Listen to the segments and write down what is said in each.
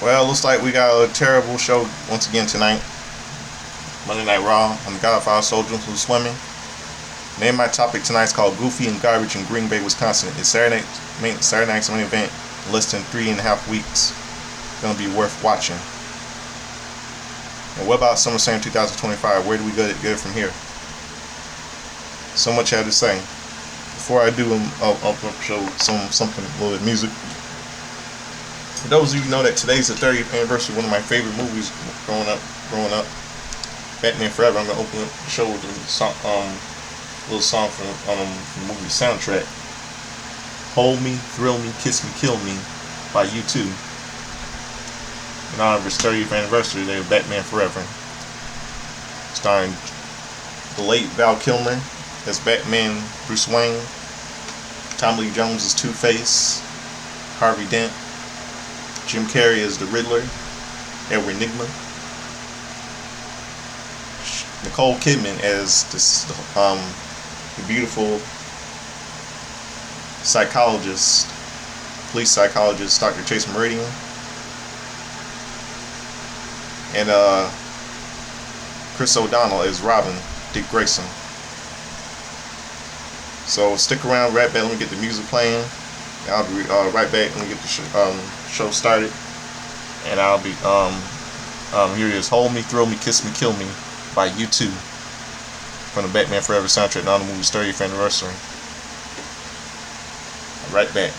Well, looks like we got a terrible show once again tonight. Monday Night Raw. I'm the Godfather Soldier who's swimming. Name my topic tonight is called Goofy and Garbage in Green Bay, Wisconsin. It's Saturday night's main event in less than 3.5 weeks. It's going to be worth watching. And what about SummerSlam 2025? Where do we get it from here? So much I have to say. Before I do, I'll show something, a little bit of music. For those of you who know that today's the 30th anniversary of one of my favorite movies growing up, Batman Forever. I'm gonna open up the show with a little song from the movie soundtrack. "Hold Me, Thrill Me, Kiss Me, Kill Me" by U2. In honor of its 30th anniversary day of Batman Forever, starring the late Val Kilmer as Batman Bruce Wayne, Tommy Lee Jones as Two-Face, Harvey Dent, Jim Carrey as the Riddler, Edward Nygma, Nicole Kidman as the beautiful psychologist, police psychologist, Dr. Chase Meridian, and Chris O'Donnell as Robin, Dick Grayson. So stick around, right back. Let me get the music playing. I'll be right back. Let me get the show started, and I'll be here it is. "Hold Me, Thrill Me, Kiss Me, Kill Me" by U2 from the Batman Forever soundtrack on the movie's 30th anniversary. Right back.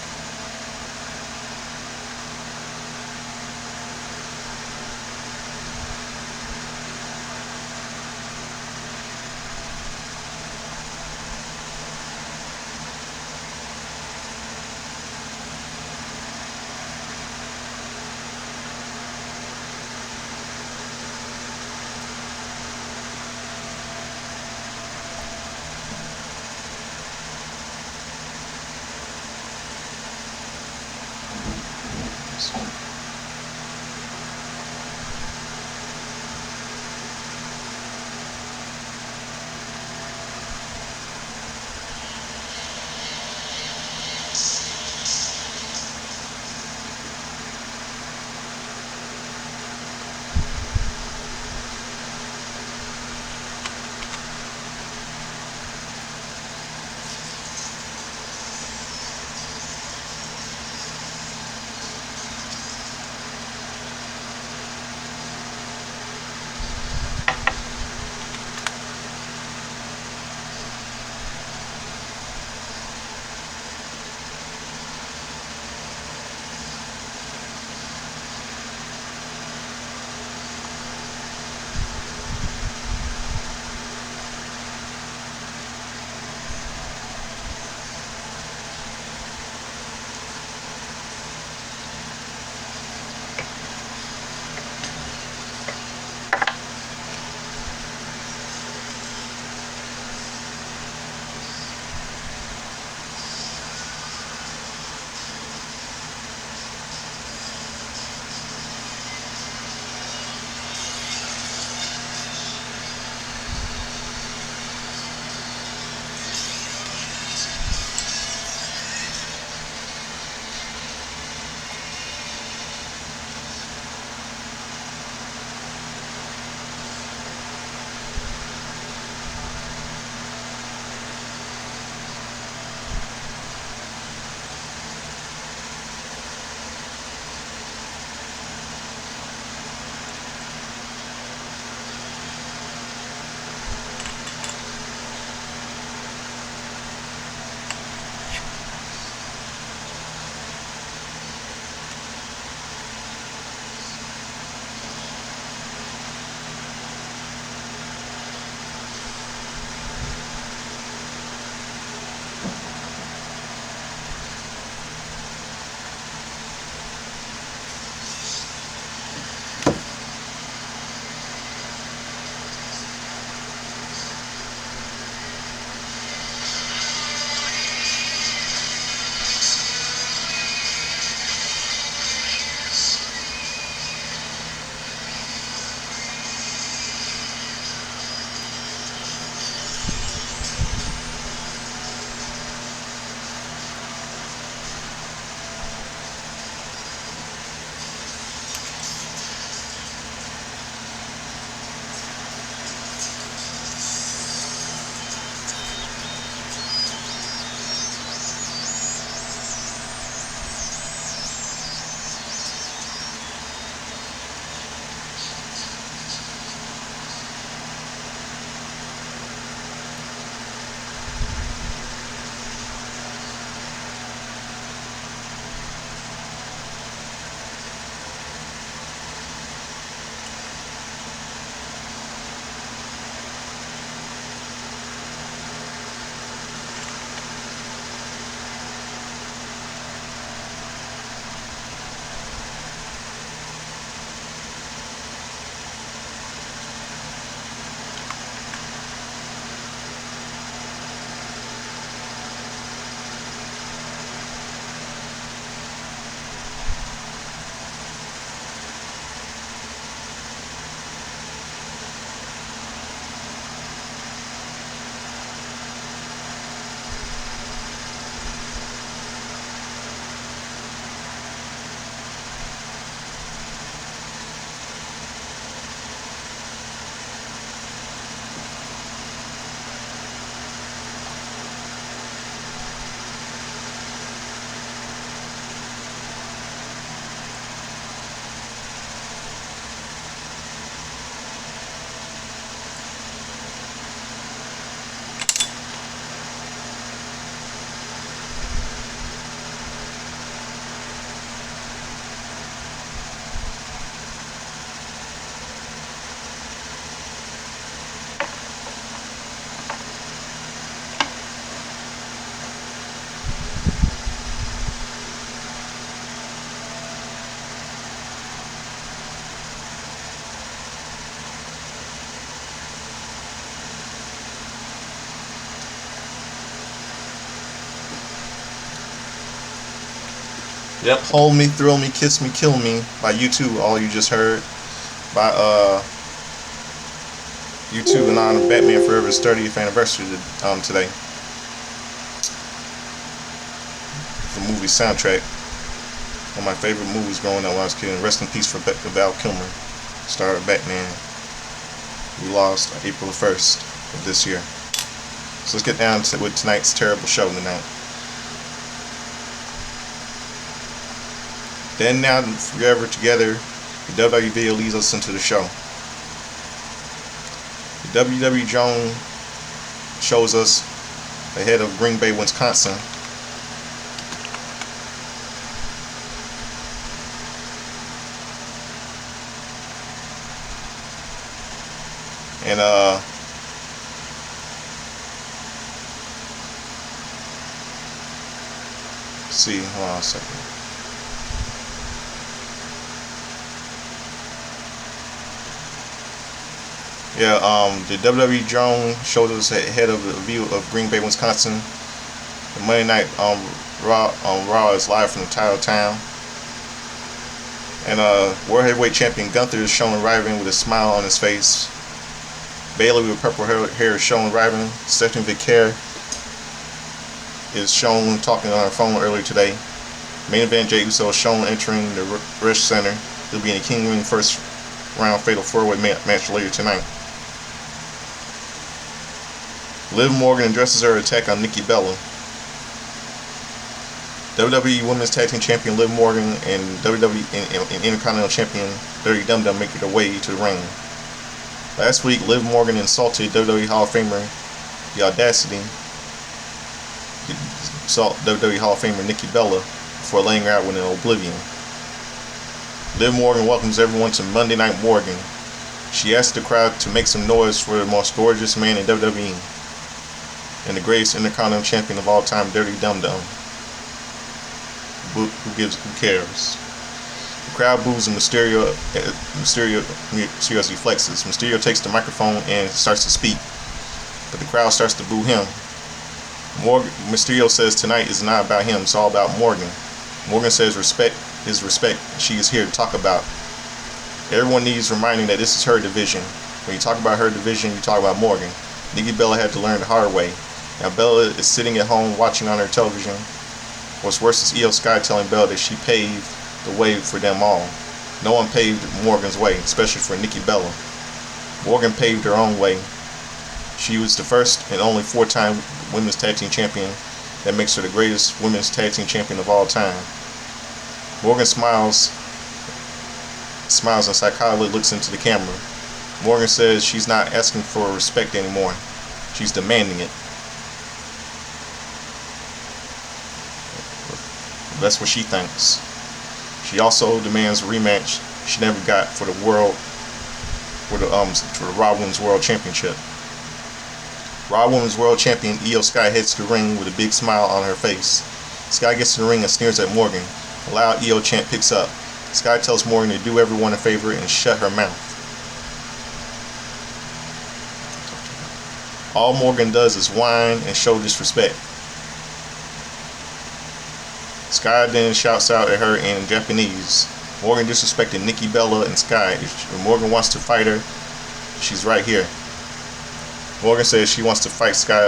Yep, Hold Me, Thrill Me, Kiss Me, Kill Me by U2, all you just heard. By U2 in honor of Batman Forever's 30th anniversary today. The movie soundtrack. One of my favorite movies growing up when I was a kid. Rest in peace for Val Kilmer, star of Batman. We lost on April 1st of this year. So let's get down to with tonight's terrible show tonight. Then, now, and forever together, the WWE video leads us into the show. The WWE drone shows us ahead of Green Bay, Wisconsin. And let's see, hold on a second. Yeah, the WWE drone showed us ahead of the view of Green Bay, Wisconsin. The Monday night Raw is live from the title town. And World Heavyweight Champion Gunther is shown arriving with a smile on his face. Bayley with purple hair is shown arriving. Stephanie Vicaire is shown talking on her phone earlier today. Main event, Jey Uso is shown entering the Rush Center. He'll be in a King Ring first round fatal 4-way match later tonight. Liv Morgan addresses her attack on Nikki Bella. WWE Women's Tag Team Champion Liv Morgan and WWE and Intercontinental Champion Dirty Dum Dum make their way to the ring. Last week, Liv Morgan insulted WWE Hall of Famer The Audacity, WWE Hall of Famer Nikki Bella, before laying her out with an oblivion. Liv Morgan welcomes everyone to Monday Night Morgan. She asks the crowd to make some noise for the most gorgeous man in WWE and the greatest Intercontinental Champion of all time, Dirty Dum Dum. Who cares? The crowd boos and Mysterio as he flexes. Mysterio takes the microphone and starts to speak, but the crowd starts to boo him. Mysterio says tonight is not about him, it's all about Morgan. Morgan says respect is respect. She is here to talk about. Everyone needs reminding that this is her division. When you talk about her division, you talk about Morgan. Nikki Bella had to learn the hard way. Now Bella is sitting at home watching on her television. What's worse is Io Sky telling Bella that she paved the way for them all. No one paved Morgan's way, especially for Nikki Bella. Morgan paved her own way. She was the first and only 4-time Women's Tag Team Champion. That makes her the greatest Women's Tag Team Champion of all time. Morgan smiles and psychotically looks into the camera. Morgan says she's not asking for respect anymore. She's demanding it. That's what she thinks. She also demands a rematch she never got for the Raw Women's World Championship. Raw Women's World Champion Io Sky heads to the ring with a big smile on her face. Sky gets to the ring and sneers at Morgan. A loud Io chant picks up. Sky tells Morgan to do everyone a favor and shut her mouth. All Morgan does is whine and show disrespect. Sky then shouts out at her in Japanese. Morgan disrespected Nikki Bella and Sky. If Morgan wants to fight her, she's right here. Morgan says she wants to fight Sky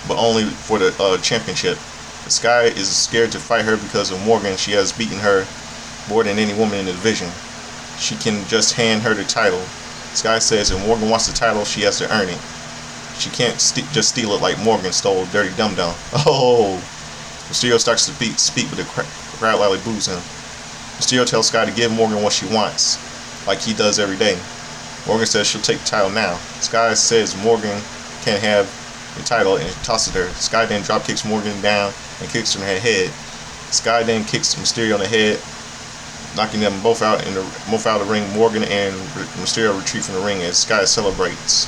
but only for the championship. Sky is scared to fight her because of Morgan. She has beaten her more than any woman in the division. She can just hand her the title. Sky says if Morgan wants the title, she has to earn it. She can't just steal it like Morgan stole Dirty Dum Dum. Oh! Mysterio starts to speak, but the crowd loudly boos him. Mysterio tells Sky to give Morgan what she wants, like he does every day. Morgan says she'll take the title now. Sky says Morgan can't have the title and tosses her. Sky then drop kicks Morgan down and kicks her in her head. Sky then kicks Mysterio in the head, knocking them both out of the ring. Morgan and Mysterio retreat from the ring as Sky celebrates.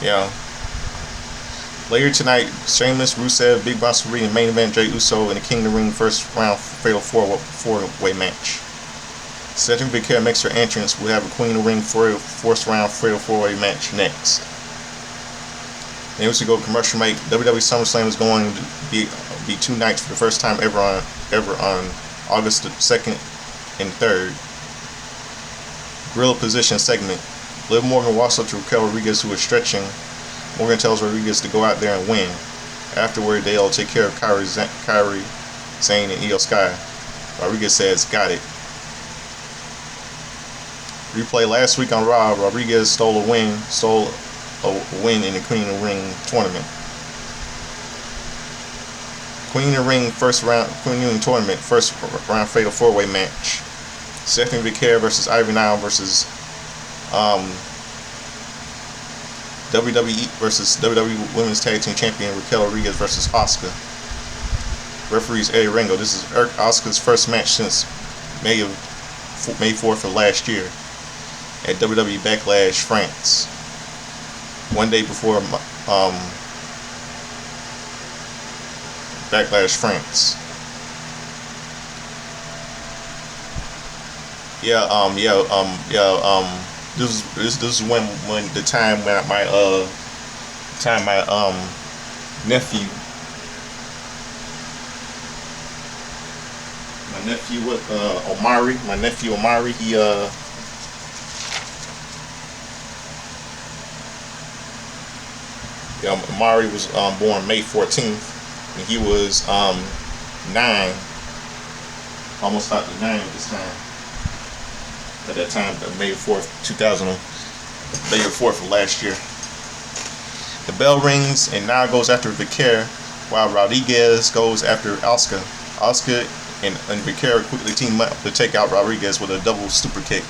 Yeah. Later tonight, Sheamus, Rusev, Big Boss Reed, and main event Jey Uso in the King of the Ring first round fatal four-way match. Cedric Vacquer makes her entrance. We'll have a Queen of the Ring first round fatal four-way match next. Then we should go commercial break. WWE SummerSlam is going to be 2 nights for the first time ever on August the 2nd and 3rd. Gorilla position segment. Liv Morgan walks up to Raquel Rodriguez, who is stretching. Morgan tells Rodriguez to go out there and win. Afterward, they'll take care of Kairi, Sane, and Io Sky. Rodriguez says, "Got it." Replay last week on Raw. Rodriguez stole a win in the Queen of the Ring tournament. Queen of the Ring tournament first round fatal four-way match. Stephanie Vacquer versus Ivy Nile versus WWE versus WWE Women's Tag Team Champion Raquel Rodriguez versus Asuka. Referees Eddie Ringo. This is Asuka's first match since May 4th of last year at WWE Backlash France. One day before Backlash France. This is when the time when my nephew Omari, Omari was born May 14th, and he was 9, almost about to 9 at this time. At that time, May 4th, 4th of last year. The bell rings, and now goes after Vacquer, while Rodriguez goes after Asuka. Asuka and Vacquer quickly team up to take out Rodriguez with a double super kick.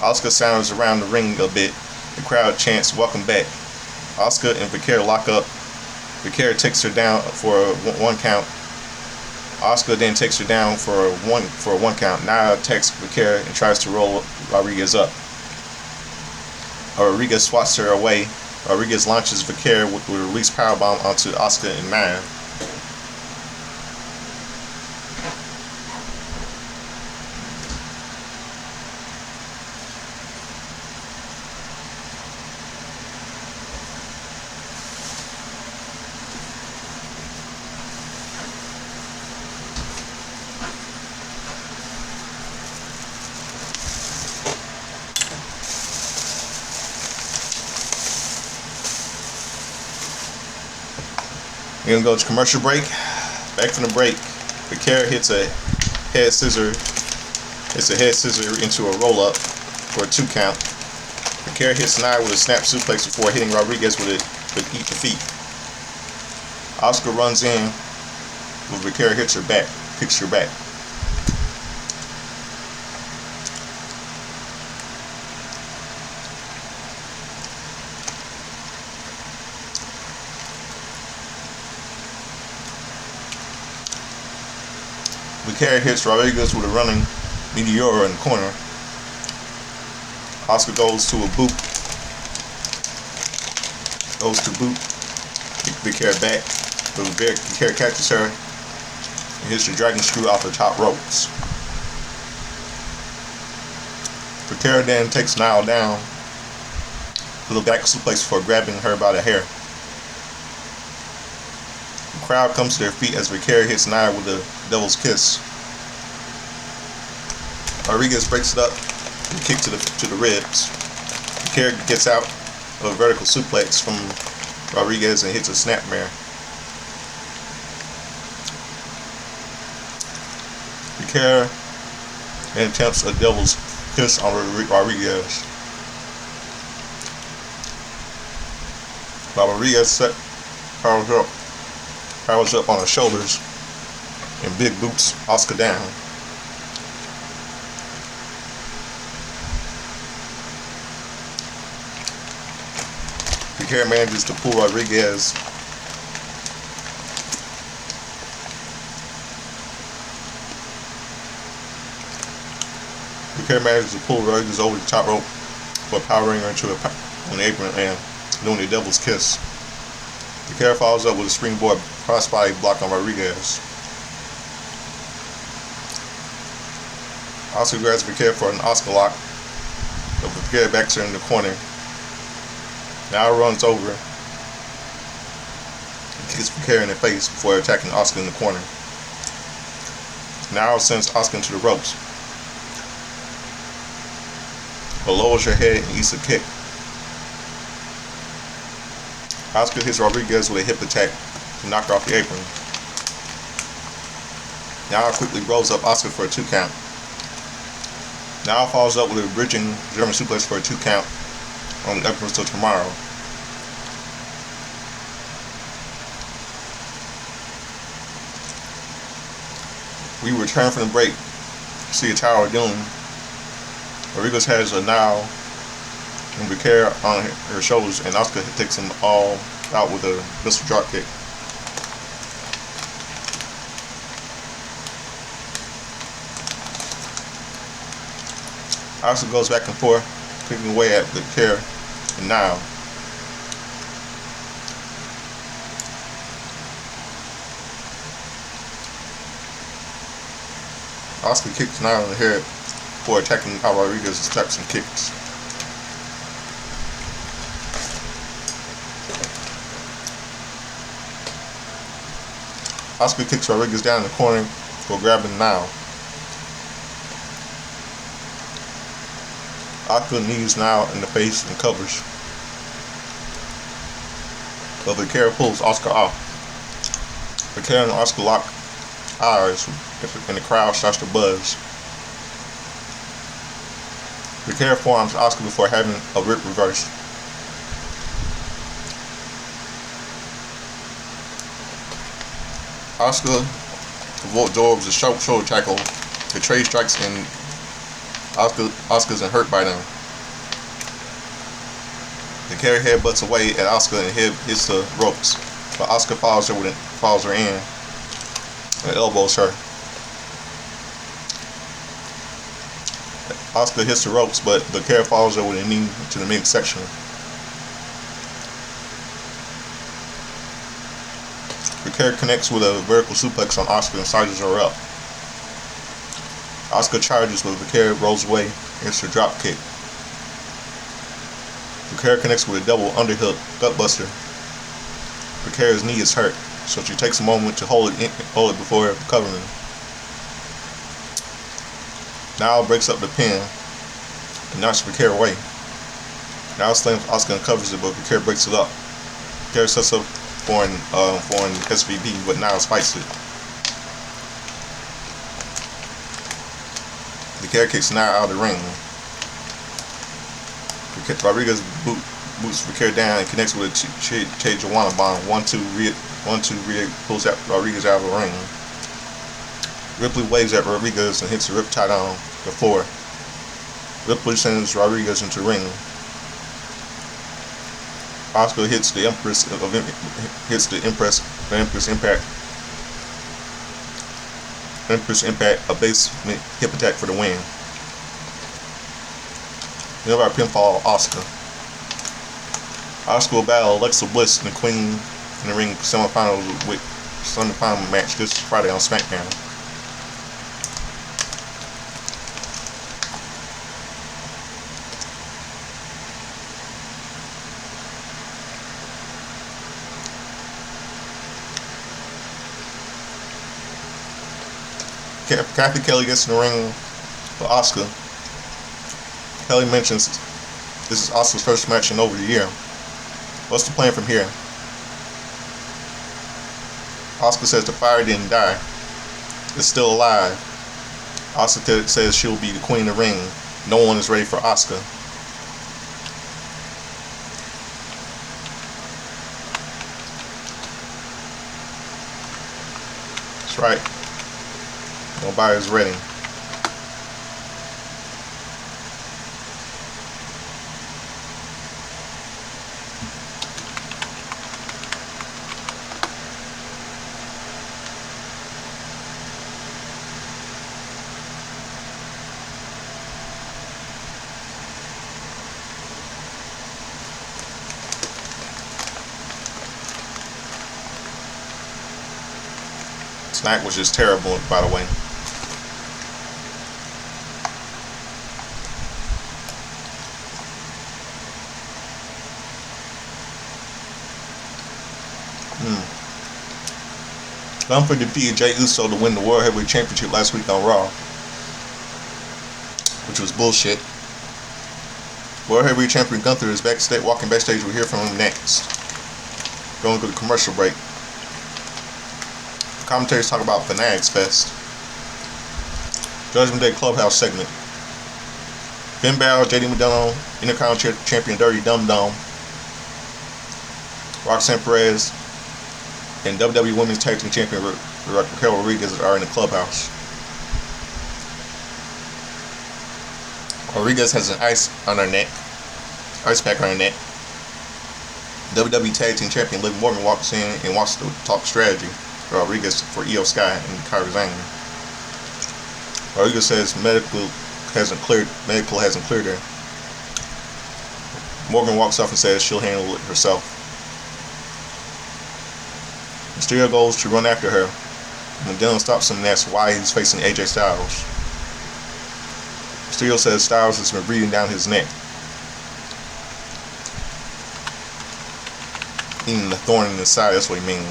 Asuka sounds around the ring a bit. The crowd chants, "Welcome back." Asuka and Vacquer lock up. Vacquer takes her down for a 1 count. Asuka then takes her down for a one count. Nia attacks Vacquer and tries to roll Rodriguez up. Rodriguez swats her away. Rodriguez launches Vacquer with a release powerbomb onto Asuka and Nia. We're gonna go to commercial break. Back from the break, Vacquer hits a head scissor. It's a head scissor into a roll up for a 2 count. Vacquer hits Nia with a snap suplex before hitting Rodriguez with eat the feet. Asuka runs in, but Vacquer hits her back, kicks her back. Vacquer hits Rodriguez with a running Meteora in the corner. Asuka goes to a boot. Vacquer back. But Vacquer catches her and hits the dragon screw off the top ropes. Vacquer then takes Nia down with a back suplex for grabbing her by the hair. The crowd comes to their feet as Vacquer hits Nia with a devil's kiss. Rodriguez breaks it up and kick to the ribs. Vacquer gets out of a vertical suplex from Rodriguez and hits a snapmare. Vacquer and attempts a devil's kiss on Rodriguez. While Rodriguez powers up on her shoulders and big boots Asuka down. Vacquer manages to pull Rodriguez. Vacquer manages to pull Rodriguez over the top rope, but powering her into on the apron and doing the devil's kiss. Vaquero follows up with a springboard crossbody block on Rodriguez. Oscar grabs Vaquero for an Oscar lock, but Vaquero backs her in the corner. Now runs over and kicks Vaquero in the face before attacking Oscar in the corner. Now sends Oscar into the ropes, but lowers her head and eats a kick. Oscar hits Rodriguez with a hip attack to knock her off the apron. Now quickly rolls up Oscar for a 2 count. Now follows up with a bridging German suplex for a 2 count on the Empress till tomorrow. We return from the break to see a Tower of Doom. Rodriguez has a now and Vaquero on her shoulders, and Oscar takes them all out with a missile drop kick. Oscar goes back and forth, kicking away at Vaquero and now. Oscar kicks Niall in the head before attacking how Rodriguez steps and kicks. Oscar kicks Rodriguez down in the corner for grabbing Niall. Oscar knees Niall in the face and covers, but Vaquero pulls Oscar off. Vaquero and Oscar lock eyes, and the crowd starts to buzz. Vaquero forearms Oscar before having a rip reverse. Oscar absorbs a sharp shoulder tackle. The trade strikes and Oscar isn't hurt by them. Vaquero headbutts away at Oscar and hits the ropes, but Oscar follows her in and elbows her. Oscar hits the ropes, but Vaquero follows her with a knee to the midsection. Vaquero connects with a vertical suplex on Oscar and sizes her up. Oscar charges, but Vaquero rolls away and hits her drop kick. Vaquero connects with a double underhook gutbuster. Vaquero's knee is hurt, so she takes a moment to hold it before covering. Now breaks up the pin and knocks Vaquero away. Now slams Oscar and covers it, but Vaquero breaks it up. Vaquero sets up for an SVP, but Niles fights it. Vaquero kicks Niles out of the ring. Rodriguez boots Vaquero down and connects with a Che Joanna bomb. 1-2 pulls Rodriguez out of the ring. Ripley waves at Rodriguez and hits the riptide on the floor. Ripley sends Rodriguez into the ring. Oscar hits the Empress Impact, a basement hip attack for the win. Nearby pinfall Oscar. Oscar will battle Alexa Bliss and the Queen in the ring semifinal match this Friday on SmackDown. Kathy Kelly gets in the ring for Oscar. Kelly mentions this is Oscar's first match in over a year. What's the plan from here? Oscar says the fire didn't die. It's still alive. Oscar says she'll be the queen of the ring. No one is ready for Oscar. That's right. Nobody's ready. Snack was just terrible, by the way. Gunther defeated Jey Uso to win the World Heavyweight Championship last week on Raw, which was bullshit. World Heavyweight Champion Gunther is backstage, walking backstage. We'll hear from him next. Going to the commercial break. Commentators talk about Fanatics Fest. Judgment Day Clubhouse segment. Finn Balor, JD McDonough, Intercontinental Champion Dirty Dum Dum, Roxanne Perez, and WWE Women's Tag Team Champion Raquel Rodriguez are in the clubhouse. Rodriguez has an ice pack on her neck. WWE Tag Team Champion Liv Morgan walks in and wants to talk strategy for Rodriguez for Io Sky and Kairi Sane. Rodriguez says medical hasn't cleared her. Morgan walks off and says she'll handle it herself. Mysterio goes to run after her. When Dylan stops him and asks why he's facing AJ Styles. Mysterio says Styles has been breathing down his neck, meaning the thorn in his side. That's what he means.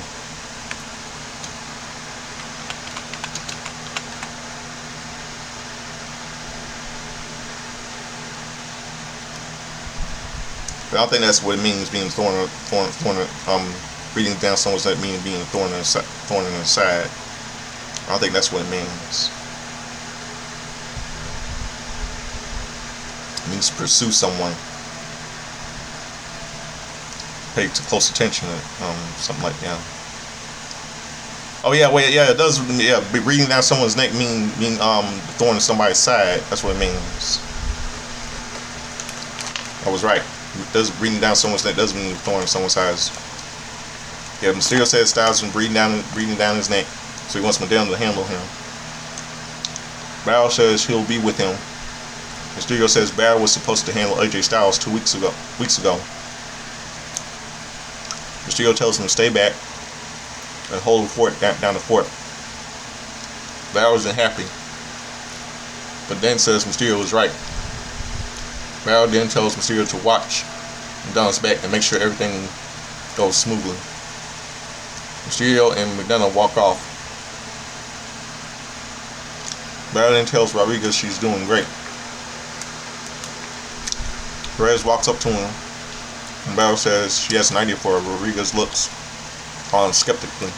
But I don't think that's what it means, being breathing down someone's neck, meaning being a thorn in the side. I don't think that's what it means. It means to pursue someone. Pay close attention to something like that. Oh yeah, wait, yeah, it does. Yeah, breathing down someone's neck mean thorn in somebody's side. That's what it means. I was right. It does breathing down someone's neck doesn't mean thorn in someone's eyes. Yeah, Mysterio says Styles has been breathing down his neck, so he wants Madonna to handle him. Balor says he'll be with him. Mysterio says Balor was supposed to handle AJ Styles 2 weeks ago. Mysterio tells him to stay back and hold the fort down the fort. Balor isn't happy, but then says Mysterio is right. Balor then tells Mysterio to watch Madonna's back and make sure everything goes smoothly. Mysterio and McDonough walk off. Balor then tells Rodriguez she's doing great. Perez walks up to him, and Balor says she has an idea for her. Rodriguez looks on skeptically.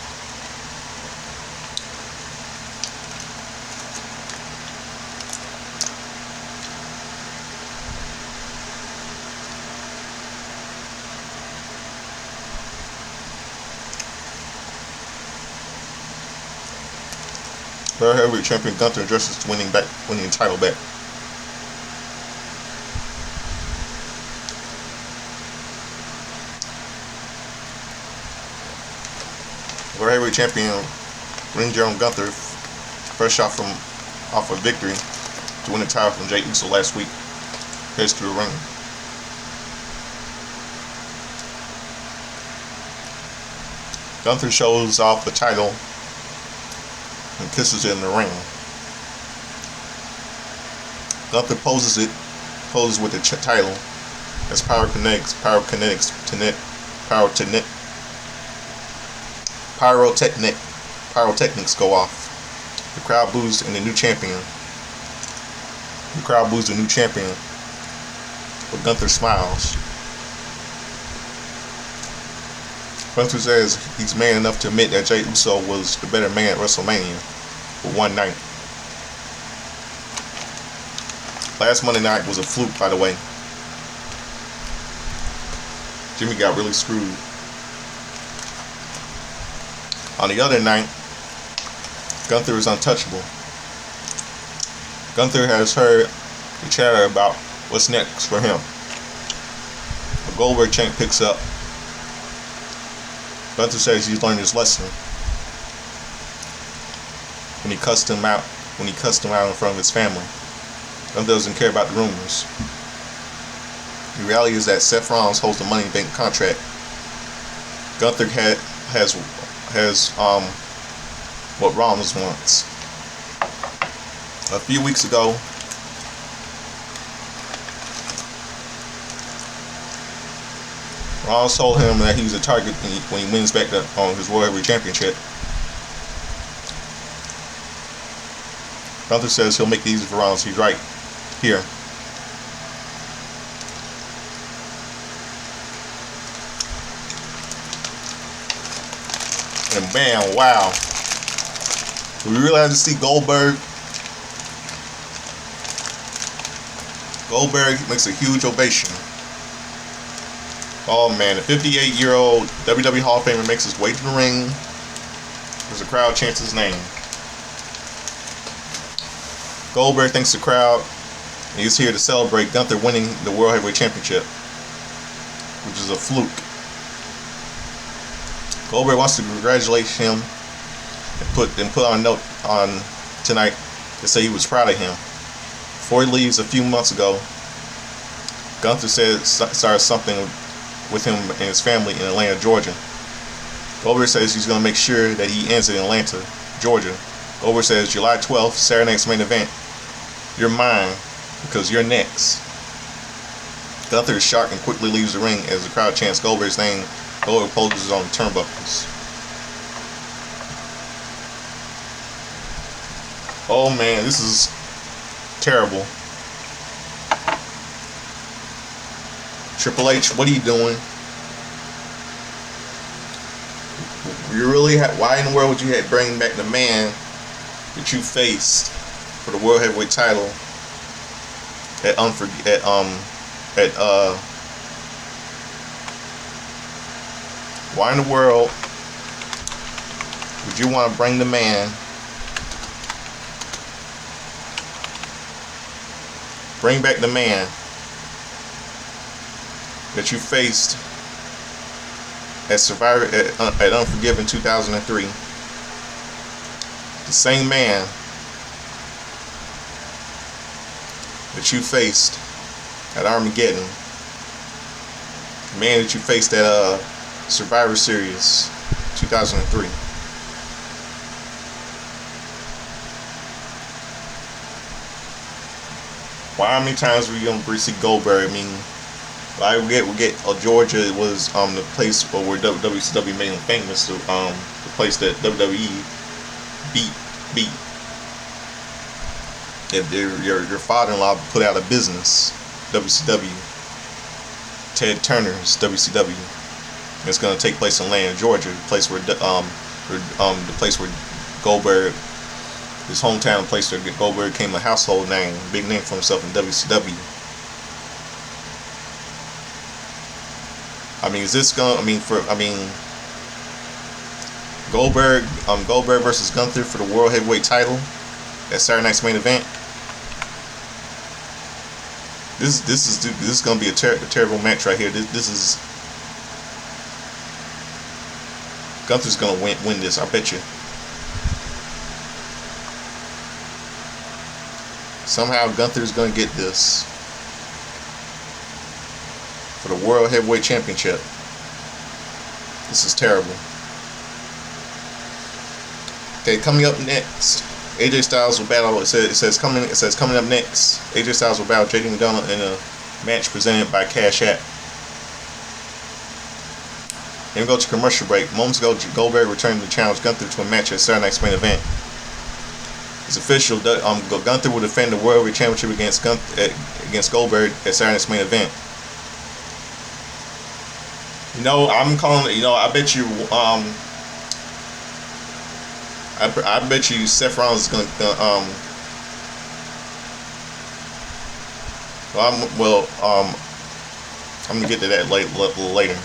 World Heavyweight Champion Gunther addresses winning the title back. World Heavyweight Champion Ring General Gunther, fresh off a victory to win the title from Jey Uso last week, heads to the ring. Gunther shows off the title and kisses it in the ring. Gunther poses with the title as pyrotechnics go off. The crowd boos the new champion. But Gunther smiles. Gunther says he's man enough to admit that Jey Uso was the better man at WrestleMania for one night. Last Monday night was a fluke, by the way. Jimmy got really screwed. On the other night, Gunther is untouchable. Gunther has heard the chatter about what's next for him. A Goldberg chant picks up. Gunther says he's learned his lesson when he cussed him out in front of his family. Gunther doesn't care about the rumors. The reality is that Seth Rollins holds the Money in the Bank contract. Gunther has what Rollins wants. A few weeks ago, Rollins told him that he was a target when he wins back on his World Heavyweight Championship. Gunther says he'll make it easy for Rollins. He's right here. And man, wow. We really have to see Goldberg. Goldberg makes a huge ovation. Oh man, the 58-year-old WWE Hall of Famer makes his way to the ring as the crowd chants his name. Goldberg thanks the crowd. He's here to celebrate Gunther winning the World Heavyweight Championship, which is a fluke. Goldberg wants to congratulate him and put on a note on tonight to say he was proud of him. Before he leaves a few months ago, Gunther started something with him and his family in Atlanta, Georgia. Goldberg says he's going to make sure that he ends in Atlanta, Georgia. Goldberg says July 12th, Saturday night's main event. You're mine because you're next. Gunther is shocked and quickly leaves the ring as the crowd chants Goldberg's name. Goldberg poses on the turnbuckles. Oh man, this is terrible. Triple H, what are you doing? You really why in the world would you bring back the man that you faced for the World Heavyweight title why in the world would you want to bring the man back the man that you faced at Survivor at Unforgiven 2003? The same man that you faced at Armageddon, the man that you faced at Survivor Series 2003. Why? How many times were you going to see Goldberg? I mean, we get Georgia was the place where WCW made him famous. The place that WWE beat. If your father-in-law put out of business, WCW, Ted Turner's WCW. It's going to take place in Atlanta, Georgia, the place where Goldberg, his hometown place where Goldberg became a household name, big name for himself in WCW. I mean, is this going? Goldberg versus Gunther for the World Heavyweight title at Saturday night's main event. This is going to be a terrible match right here. This is Gunther's going to win this, I bet you. Somehow Gunther's going to get this for the World Heavyweight Championship. This is terrible. Okay, coming up next, AJ Styles will battle. It says coming up next, AJ Styles will battle JD McDonagh in a match presented by Cash App. Then we go to commercial break. Moments ago, Goldberg returned to challenge Gunther to a match at Saturday night's main event. It's official. Gunther will defend the World Heavyweight Championship against Goldberg at Saturday night's main event. You know, I'm calling it. You know, I bet you. I bet you Seth Rollins is going to. I'm gonna get to that later.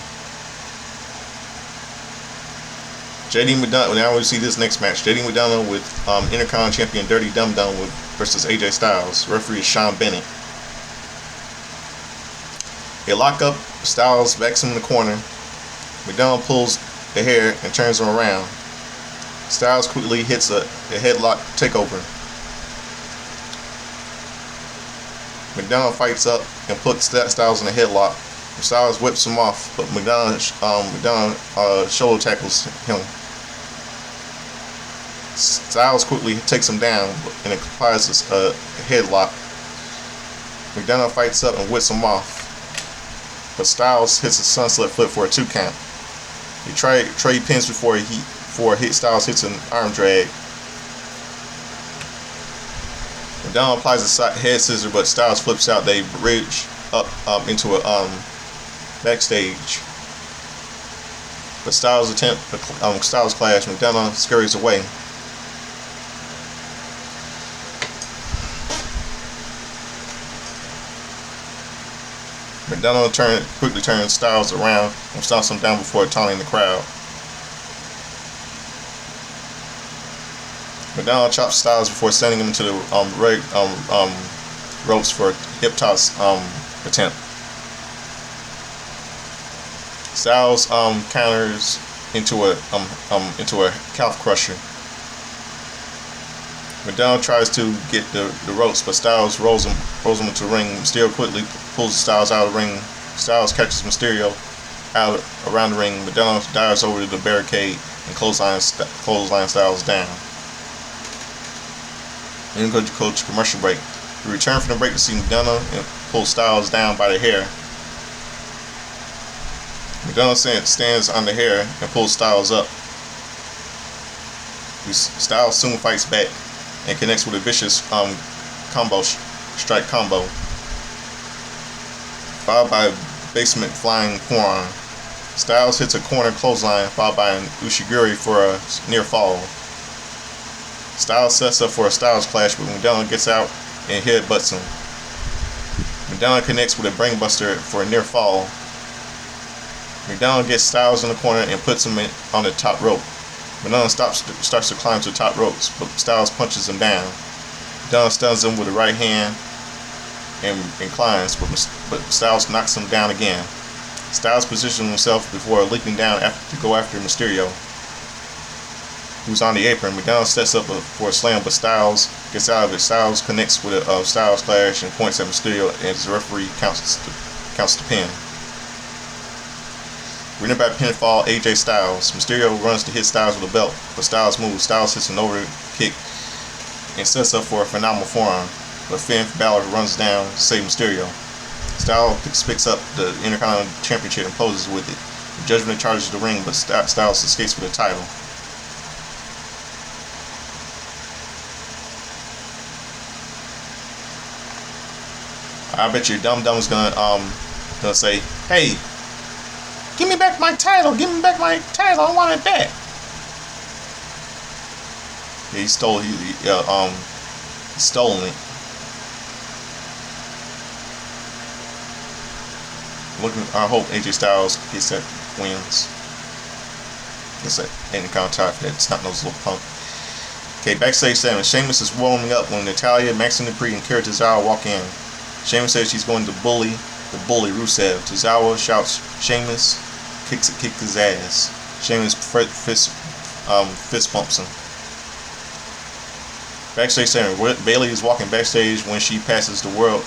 JD McDonagh. Now we see this next match. JD McDonagh with Intercontinental Champion Dirty Dum Dum versus AJ Styles. Referee is Sean Bennett. They lock up. Styles backs him in the corner. McDonagh pulls the hair and turns him around. Styles quickly hits a headlock takeover. McDonagh fights up and puts Styles in a headlock. Styles whips him off, but McDonagh shoulder tackles him. Styles quickly takes him down and applies a headlock. McDonough fights up and whips him off, but Styles hits a sunset flip for a 2 count. He trade pins before Styles hits an arm drag. McDonough applies a head scissor, but Styles flips out. They bridge up into a backstage. But Styles clash. McDonough scurries away. McDonough quickly turns Styles around and stomps him down before taunting the crowd. McDonough chops Styles before sending him to the ropes for a hip toss attempt. Styles counters into a calf crusher. McDonough tries to get the ropes, but Styles rolls him into the ring. Mysterio quickly pulls Styles out of the ring. Styles catches Mysterio out around the ring. McDonough dives over to the barricade and clothesline Styles down. Then go to commercial break. We return from the break to see McDonough and pull Styles down by the hair. McDonough stands on the hair and pulls Styles up. Styles soon fights back and connects with a vicious strike combo, followed by a basement flying forearm. Styles hits a corner clothesline, followed by an Ushiguri for a near fall. Styles sets up for a Styles clash, but McDonough gets out and headbutts him. McDonough connects with a brainbuster for a near fall. McDonough gets Styles in the corner and puts him on the top rope. McDonough starts to climb to the top ropes, but Styles punches him down. McDonough stuns him with a right hand and climbs, but Styles knocks him down again. Styles positions himself before leaping down to go after Mysterio, who's on the apron. McDonough sets up for a slam, but Styles gets out of it. Styles connects with a Styles clash and points at Mysterio as the referee counts the pin. Winner by pinfall, AJ Styles. Mysterio runs to hit Styles with a belt, but Styles moves. Styles hits an over kick and sets up for a phenomenal forearm, but Finn Balor runs down to save Mysterio. Styles picks up the Intercontinental Championship and poses with it. The Judgment charges the ring, but Styles escapes with the title. I bet you Dum Dum's gonna say, "Hey, give me back my title! Give me back my title! I want it back!" Yeah, he stole it. I hope AJ Styles gets that wins. Gets that Intercontinental title. That's not no little punk. Okay, backstage 7. Sheamus is warming up when Natalya, Max and Dupree, and Kara Tozawa walk in. Sheamus says she's going to bully Rusev. Tozawa shouts Sheamus, kicks his ass. Sheamus fist bumps him. Backstage 7. Bayley is walking backstage when she passes the World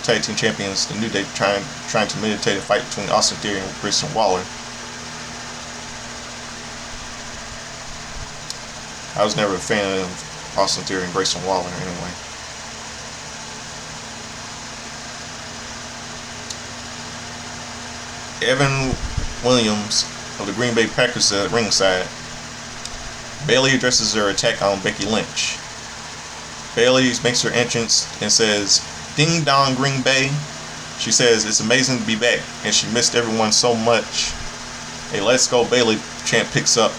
Tag Team Champions, the New Day, trying to meditate a fight between Austin Theory and Grayson Waller. I was never a fan of Austin Theory and Grayson Waller anyway. Evan Williams of the Green Bay Packers at ringside. Bayley addresses her attack on Becky Lynch. Bayley makes her entrance and says, "Ding dong, Green Bay." She says it's amazing to be back, and she missed everyone so much. A "Let's Go Bayley" chant picks up.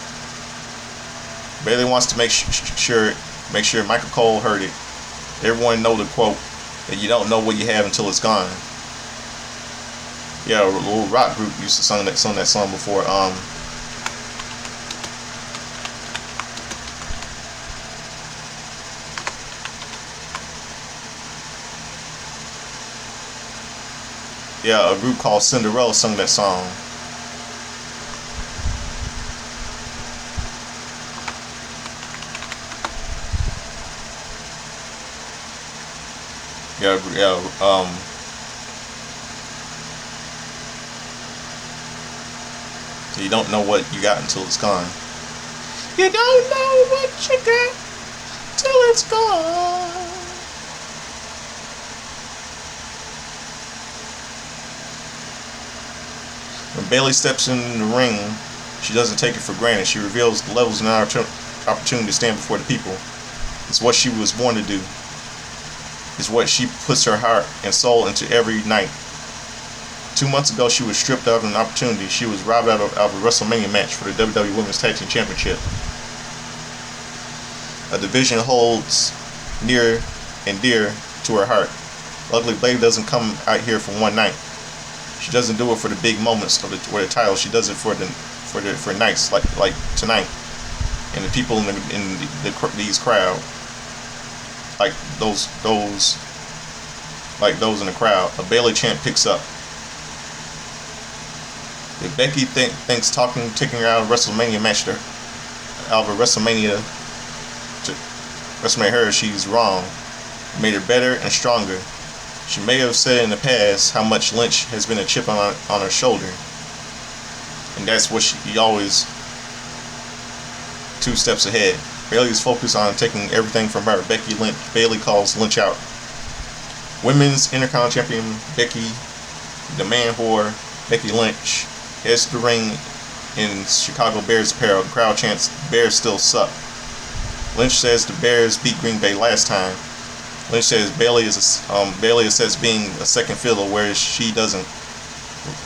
Bayley wants to make sure Michael Cole heard it. Everyone know the quote that you don't know what you have until it's gone. Yeah, a little rock group used to sing that song before. Yeah, a group called Cinderella sung that song. You don't know what you got until it's gone. You don't know what you got till it's gone. When Bayley steps in the ring, she doesn't take it for granted. She reveals the levels and opportunity to stand before the people. It's what she was born to do. It's what she puts her heart and soul into every night. 2 months ago, she was stripped of an opportunity. She was robbed out of a WrestleMania match for the WWE Women's Tag Team Championship. A division holds near and dear to her heart. Luckily, Bayley doesn't come out here for one night. She doesn't do it for the big moments of the title. She does it for nights like tonight, and the people in these crowd, like those in the crowd. A Bayley chant picks up. If Becky thinks taking her out of WrestleMania match out of WrestleMania her, she's wrong. It made her better and stronger. She may have said in the past how much Lynch has been a chip on her shoulder, and that's what she always 2 steps ahead. Bayley is focused on taking everything from her. Bayley calls Lynch out. Women's Intercontinental Champion Becky, the man whore Becky Lynch, heads to the ring in Chicago Bears apparel. The crowd chants, "Bears still suck." Lynch says the Bears beat Green Bay last time. Lynch says Bayley assesses being a second fiddle, whereas she doesn't.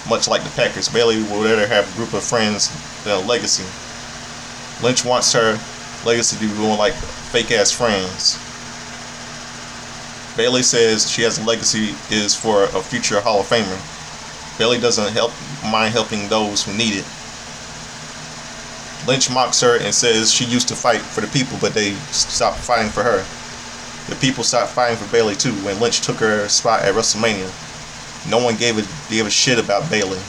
Much like the Packers, Bayley would rather have a group of friends than a legacy. Lynch wants her legacy to be more like fake-ass friends. Bayley says she has a legacy is for a future Hall of Famer. Bayley doesn't mind helping those who need it. Lynch mocks her and says she used to fight for the people, but they stopped fighting for her. The people stopped fighting for Bayley too when Lynch took her spot at WrestleMania. No one gave a shit about Bayley,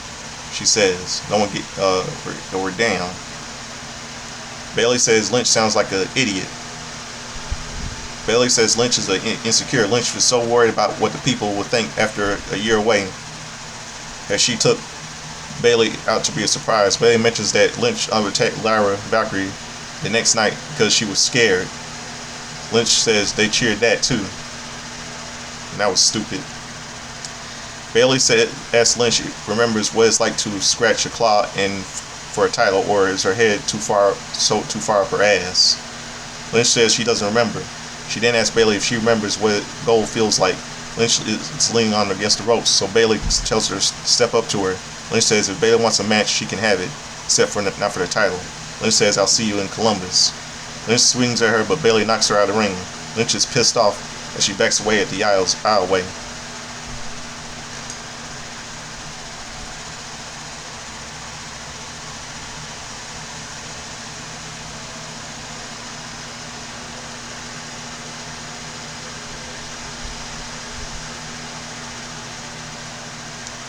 she says. No one were down. Bayley says Lynch sounds like an idiot. Bayley says Lynch is insecure. Lynch was so worried about what the people would think after a year away that she took Bayley out to be a surprise. Bayley mentions that Lynch attacked Lyra Valkyrie the next night because she was scared. Lynch says they cheered that too, and that was stupid. Bayley asked Lynch remembers what it's like to scratch a claw in for a title, or is her head too far up her ass? Lynch says she doesn't remember. She then asks Bayley if she remembers what gold feels like. Lynch is leaning on against the ropes, so Bayley tells her to step up to her. Lynch says if Bayley wants a match, she can have it, except for not for the title. Lynch says, "I'll see you in Columbus." Lynch swings at her, but Bayley knocks her out of the ring. Lynch is pissed off as she backs away at the aisleway.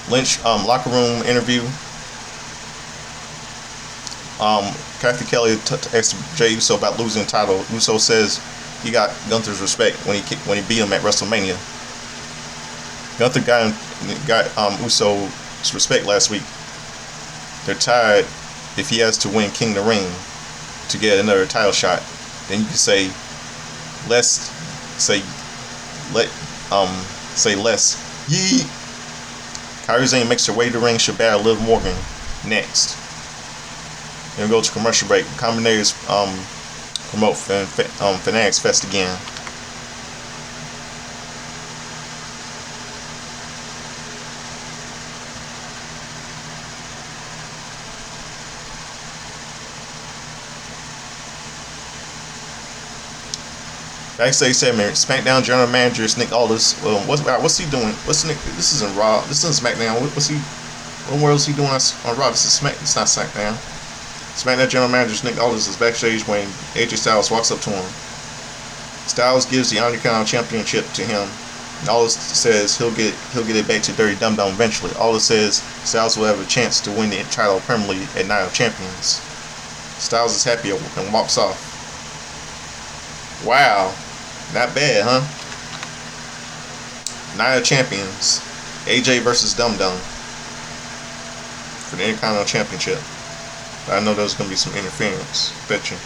Lynch locker room interview. Kathy Kelly asked Jey Uso about losing the title. Uso says he got Gunther's respect when he beat him at WrestleMania. Gunther got Uso's respect last week. They're tied if he has to win King of the Ring to get another title shot. Then you can say less. Say less. Yee. Kairi Sane makes her way to the ring. She'll battle Liv Morgan next. Then we go to commercial break. Commentators promote Fanatics Fest again. Backstage segment. SmackDown General Manager is Nick Aldis. What's he doing? This isn't Raw. This isn't SmackDown. What world is he doing on Raw? This is It's not SmackDown. SmackDown General Manager Nick Aldis is backstage when AJ Styles walks up to him. Styles gives the Intercontinental Championship to him, and Aldis says he'll get it back to Dirty Dum Dum eventually. Aldis says Styles will have a chance to win the title permanently at Night of Champions. Styles is happy and walks off. Wow, not bad, huh? Night of Champions, AJ versus Dum Dum for the Intercontinental Championship. I know there's going to be some interference. Bet you.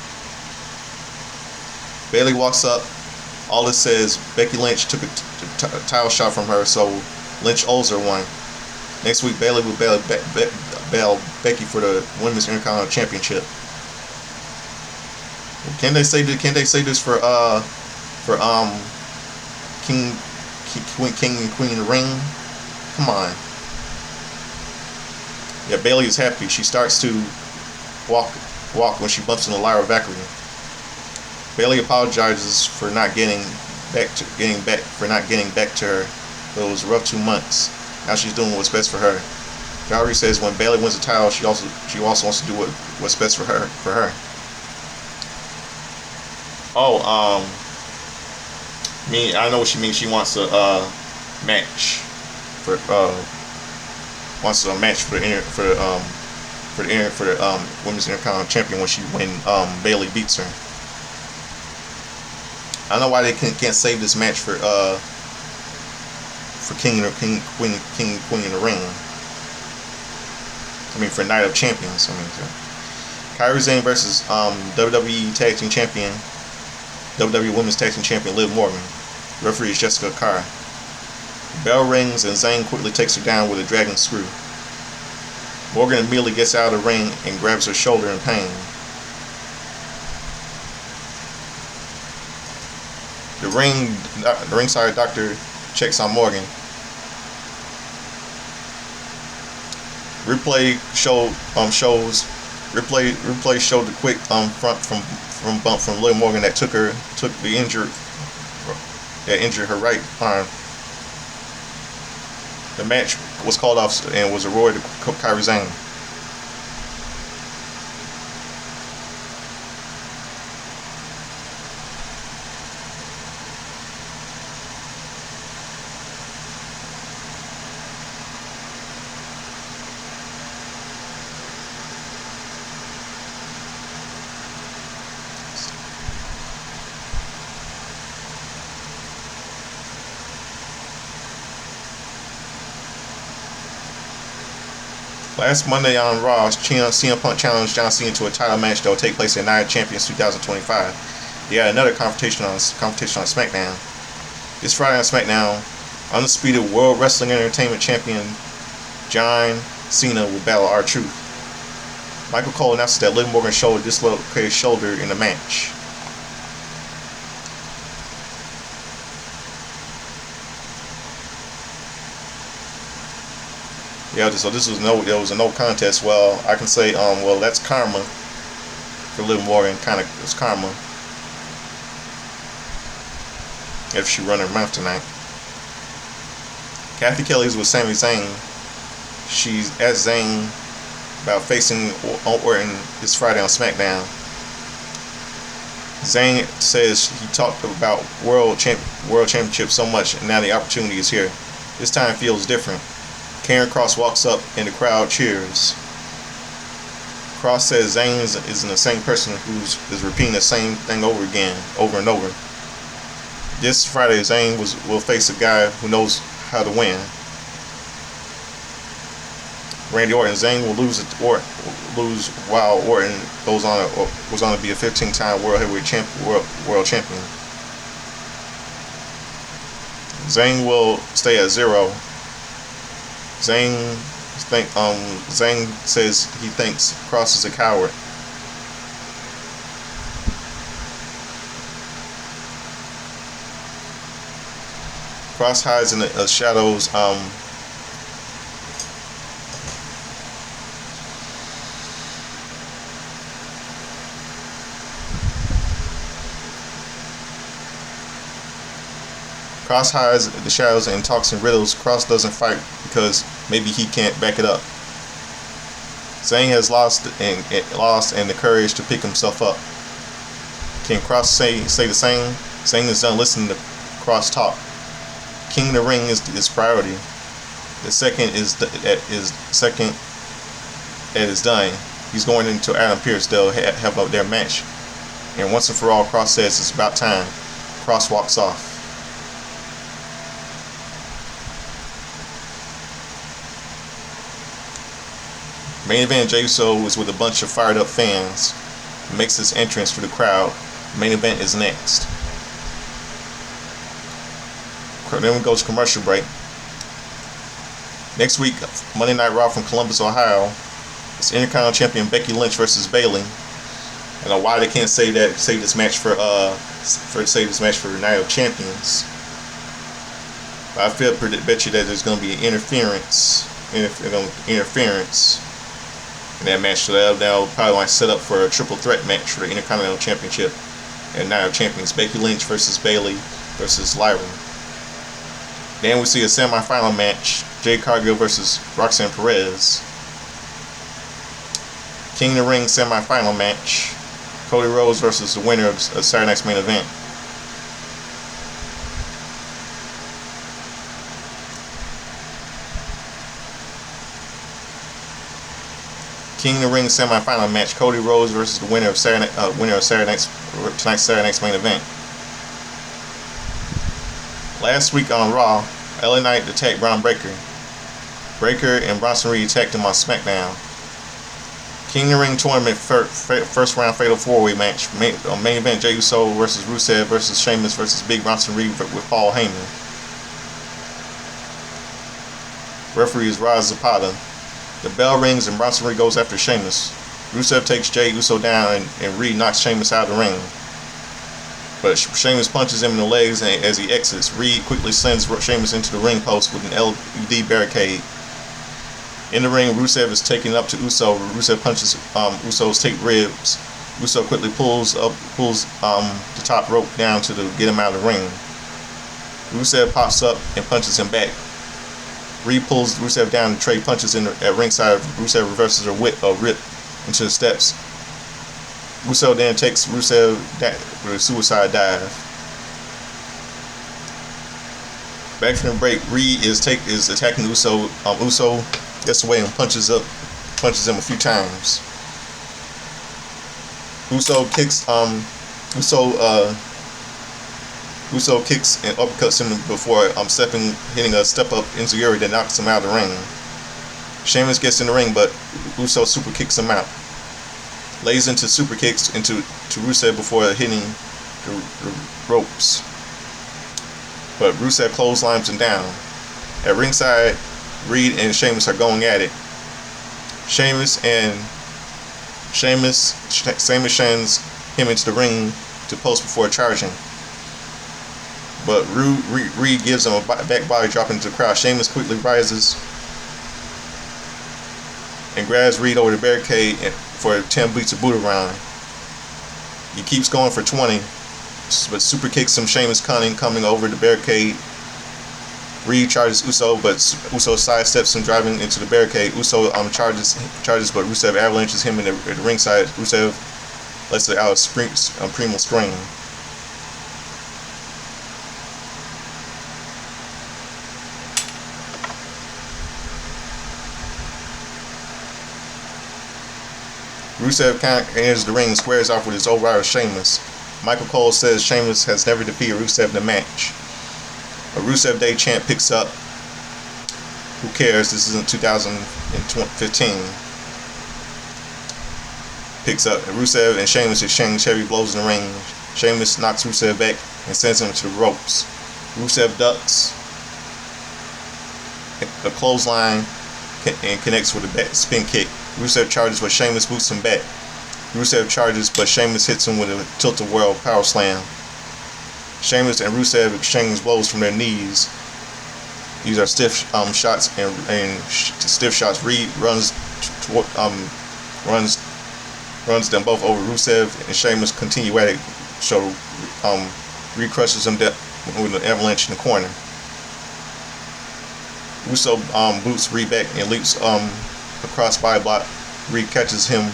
Bayley walks up. All it says, Becky Lynch took a title shot from her, so Lynch owes her one. Next week, Bayley will bail Becky for the Women's Intercontinental Championship. Can they say this for King and Queen of the Ring? Come on. Yeah, Bayley is happy. She starts to walk when she bumps into Lyra Valkyrie. Bayley apologizes for not getting back to her. But it was a rough 2 months. Now she's doing what's best for her. Valkyrie says when Bayley wins the title, she also wants to do what's best for her. I know what she means. She wants a match for the Women's Intercontinental Champion when Bayley beats her. I don't know why they can't save this match for King and Queen in the Ring. I mean, for Night of Champions. Kairi Sane versus WWE Tag Team Champion, WWE Women's Tag Team Champion Liv Morgan. Referee is Jessica Carr. The bell rings and Zane quickly takes her down with a dragon screw. Morgan immediately gets out of the ring and grabs her shoulder in pain. The ringside doctor checks on Morgan. Replay showed the quick front bump from Liv Morgan that injured her right arm. The match was called off and was awarded to Kairi Sane. Last Monday on Raw, CM Punk challenged John Cena to a title match that will take place at Night of Champions 2025. They had another competition on SmackDown. This Friday on SmackDown, undisputed World Wrestling Entertainment Champion John Cena will battle R-Truth. Michael Cole announces that Liv Morgan showed a dislocated shoulder in the match. Yeah, so there was a no contest. Well, I can say, well, that's karma for Liv Morgan. Kind of, it's karma if she run her mouth tonight. Kathy Kelly's with Sami Zayn. She's asked Zayn about facing Orton this Friday on SmackDown. Zayn says he talked about world championship so much, and now the opportunity is here. This time feels different. Karen Cross walks up and the crowd cheers. Cross says Zayn isn't the same person who is repeating the same thing over and over. This Friday, Zayn will face a guy who knows how to win. Randy Orton. Zayn will lose while Orton goes on to be a 15-time world champion. Zayn will stay at 0. Zayn says he thinks Cross is a coward. Cross hides in the shadows. Cross hides the shadows and talks in riddles. Cross doesn't fight because maybe he can't back it up. Zayn has lost the courage to pick himself up. Can Cross say the same? Zayn is done listening to Cross talk. King of the Ring is priority. The second is done. He's going into Adam Pearce. They'll have up their match. And once and for all, Cross says it's about time. Cross walks off. Main event, Jey Uso is with a bunch of fired up fans. Makes his entrance for the crowd. Main event is next. Then we go to commercial break. Next week, Monday Night Raw from Columbus, Ohio. It's Intercontinental Champion Becky Lynch versus Bayley. I don't know why they can't save this match for Night of Champions. But I bet you that there's going to be an interference in that match. So that'll probably want to set up for a triple threat match for the Intercontinental Championship and Night of Champions. Becky Lynch versus Bayley versus Lyra. Then we see a semi-final match: Jade Cargill versus Roxanne Perez. King of the Ring semi-final match: Cody Rhodes versus the winner of Saturday Night's Main Event. King of the Ring semi-final match: Cody Rhodes versus the winner of tonight's Saturday Night's Main Event. Last week on Raw, LA Knight attacked Braun Breaker. Breaker and Bronson Reed attacked him on SmackDown. King of the Ring tournament first round fatal 4-way match. Main event: Jey Uso versus Rusev versus Sheamus versus Big Bronson Reed with Paul Heyman. Referee is Roz Zapata. The bell rings and Bronson Reed goes after Sheamus. Rusev takes Jey Uso down and Reed knocks Sheamus out of the ring. But Sheamus punches him in the legs, and as he exits, Reed quickly sends Sheamus into the ring post with an LED barricade. In the ring, Rusev is taken up to Uso. Rusev punches Uso's taped ribs. Uso quickly pulls the top rope down to get him out of the ring. Rusev pops up and punches him back. Reed pulls Rusev down and trade punches at ringside. Rusev reverses a rip into the steps. Uso then takes Rusev with a suicide dive. Back from the break, Reed is attacking Uso. Uso gets away and punches him a few times. Uso kicks and uppercuts him before hitting a step up enziguri that knocks him out of the ring. Sheamus gets in the ring, but Uso super kicks him out. Lays into super kicks to Rusev before hitting the ropes. But Rusev clotheslines him down. At ringside, Reed and Sheamus are going at it. Sheamus sends him into the ring to post before charging. But Reed gives him a back body drop into the crowd. Sheamus quickly rises and grabs Reed over the barricade for 10 beats of Buddha round. He keeps going for 20, but super kicks him. Sheamus coming over the barricade. Reed charges Uso, but Uso sidesteps him, driving into the barricade. Uso charges, but Rusev avalanches him at the ringside. Rusev lets it out a primal scream. Rusev enters the ring and squares off with his old rival Sheamus. Michael Cole says Sheamus has never defeated Rusev in a match. A Rusev Day chant picks up. Who cares? This isn't 2015. Picks up. Rusev and Sheamus exchange heavy blows in the ring. Sheamus knocks Rusev back and sends him to the ropes. Rusev ducks a clothesline and connects with a back spin kick. Rusev charges, but Sheamus boots him back. Rusev charges, but Sheamus hits him with a tilt-a-whirl power slam. Sheamus and Rusev exchange blows from their knees. These are stiff shots and stiff shots. Reed runs them both over. Rusev and Sheamus continue at it. So Reed crushes him with an avalanche in the corner. Uso boots Reed back and leaps across body block. Reed catches him.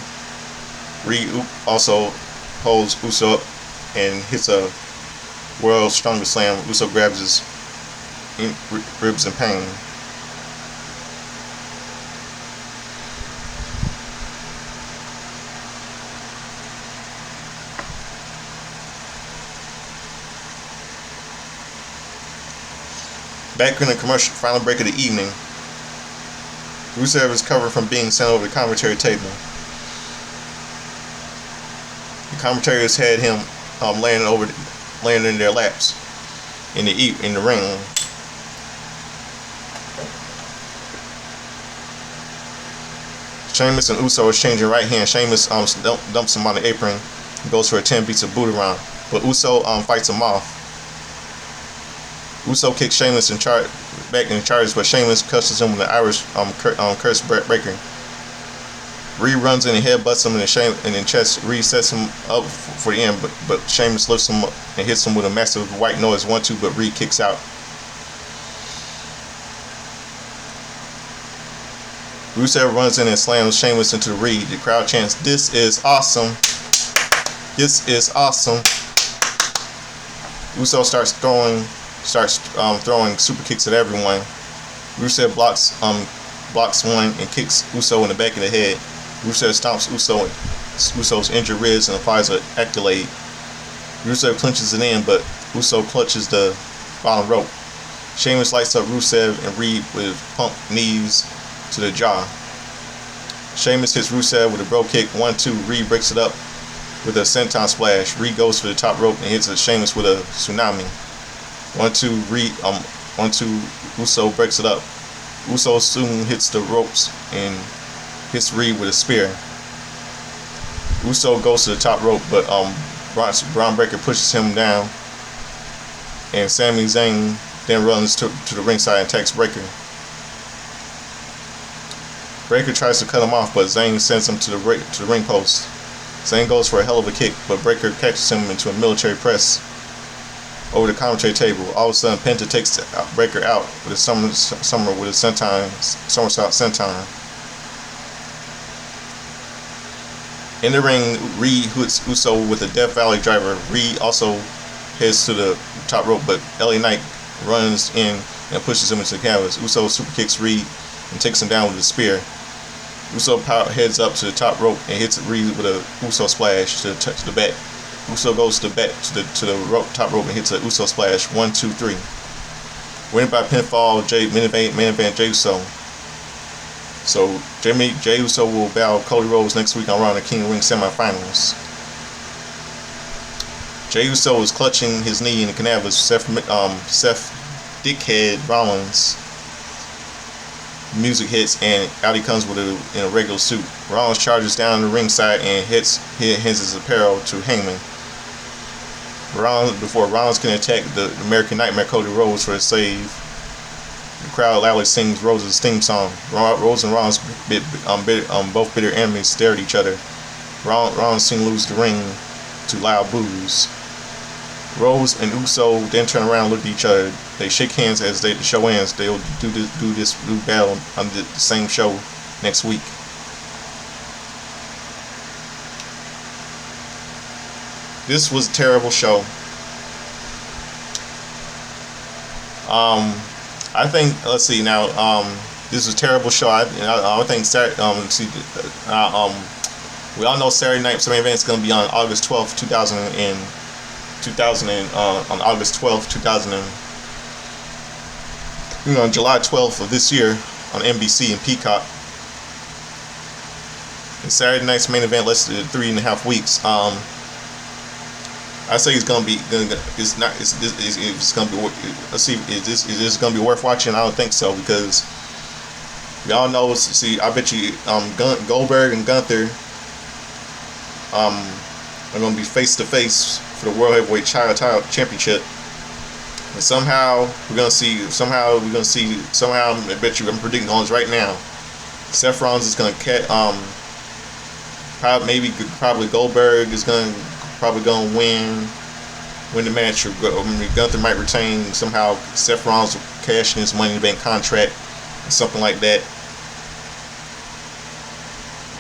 Reed also holds Uso up and hits a world's strongest slam. Uso grabs his ribs in pain. Back in the commercial final break of the evening, Rusev is covered from being sent over the commentary table. The commentators had him laying in their laps in the ring. Sheamus and Uso is changing right hand. Sheamus dumps him on the apron, goes for a 10, beats a boot around, but Uso fights him off. Uso kicks Sheamus back in charges, but Sheamus cusses him with an Irish curse breaker. Reed runs in and headbutts him in the chest. Reed sets him up for the end, but Sheamus lifts him up and hits him with a massive white noise 1-2, but Reed kicks out. Rusev runs in and slams Sheamus into the Reed. The crowd chants, "This is awesome! This is awesome!" Uso starts throwing super kicks at everyone. Rusev blocks one and kicks Uso in the back of the head. Rusev stomps Uso's injured ribs and applies an accolade. Rusev clinches it in, but Uso clutches the bottom rope. Sheamus lights up Rusev and Reed with pump knees to the jaw. Sheamus hits Rusev with a bro kick 1-2. Reed breaks it up with a senton splash. Reed goes for the top rope and hits Sheamus with a tsunami. 1-2 Reed 1-2 Uso breaks it up. Uso soon hits the ropes and hits Reed with a spear. Uso goes to the top rope, but Braun Breaker pushes him down, and Sami Zayn then runs to the ringside and attacks Breaker. Breaker tries to cut him off, but Zayn sends him to the ring post. Zayn goes for a hell of a kick, but Breaker catches him into a military press over the commentary table. All of a sudden, Penta takes Breaker out with a somersault senton. In the ring, Reed hits Uso with a Death Valley driver. Reed also heads to the top rope, but LA Knight runs in and pushes him into the canvas. Uso super kicks Reed and takes him down with a spear. Uso heads up to the top rope and hits Reed with a Uso splash to the back. Uso goes to the top rope and hits a Uso splash 1-2-3. Winning by pinfall, main event Jey Uso. So Jey Uso will battle Cody Rhodes next week on Raw in the King of the Ring semifinals. Jey Uso is clutching his knee in the canvas. Seth Dickhead Rollins. Music hits and out he comes in a regular suit. Rollins charges down the ringside and hits his apparel to Hangman. Before Rollins can attack the American Nightmare Cody Rhodes for a save, the crowd loudly sings Rhodes' theme song. Rhodes and Rollins, both bitter enemies, stare at each other. Rollins soon loses the ring to loud boos. Rhodes and Uso then turn around and look at each other. They shake hands as the show ends. They'll do battle on the same show next week. This was a terrible show. I think, let's see now, this is a terrible show. I think we all know Saturday Night Main Event is going to be on August 12th, 2000 on July 12th of this year on NBC and Peacock. And Saturday Night's Main Event lasted 3.5 weeks. I say it's gonna be. It's not. It's gonna be. Let's see. Is this gonna be worth watching? I don't think so, because we all know. See, I bet you Goldberg and Gunther are gonna be face to face for the World Heavyweight Title Championship. And somehow we're gonna see. I bet you. I'm predicting on this right now. Seth Rollins is gonna probably Goldberg is gonna win the match. Or Gunther might retain somehow. Seth Rollins will cash in his Money in the Bank contract, or something like that.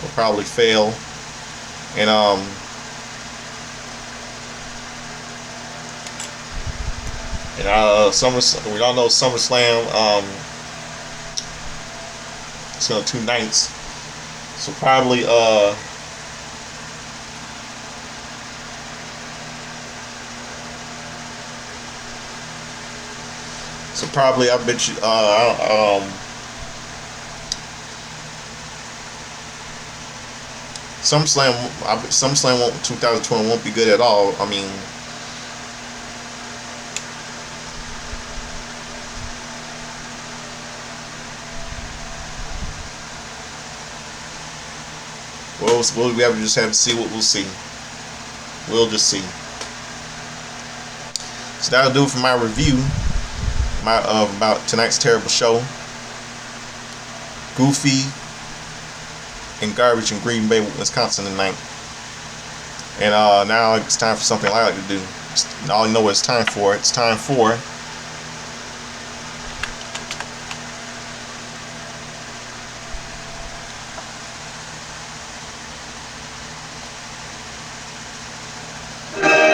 Will probably fail, and we all know SummerSlam. It's on 2 nights, so probably I bet you SummerSlam 2020 won't be good at all. I mean, we have to just have to see what we'll see. We'll just see. So that'll do it for my review about tonight's terrible show. Goofy and garbage in Green Bay, Wisconsin tonight. And now it's time for something I like to do. All you know what it's time for. It's time for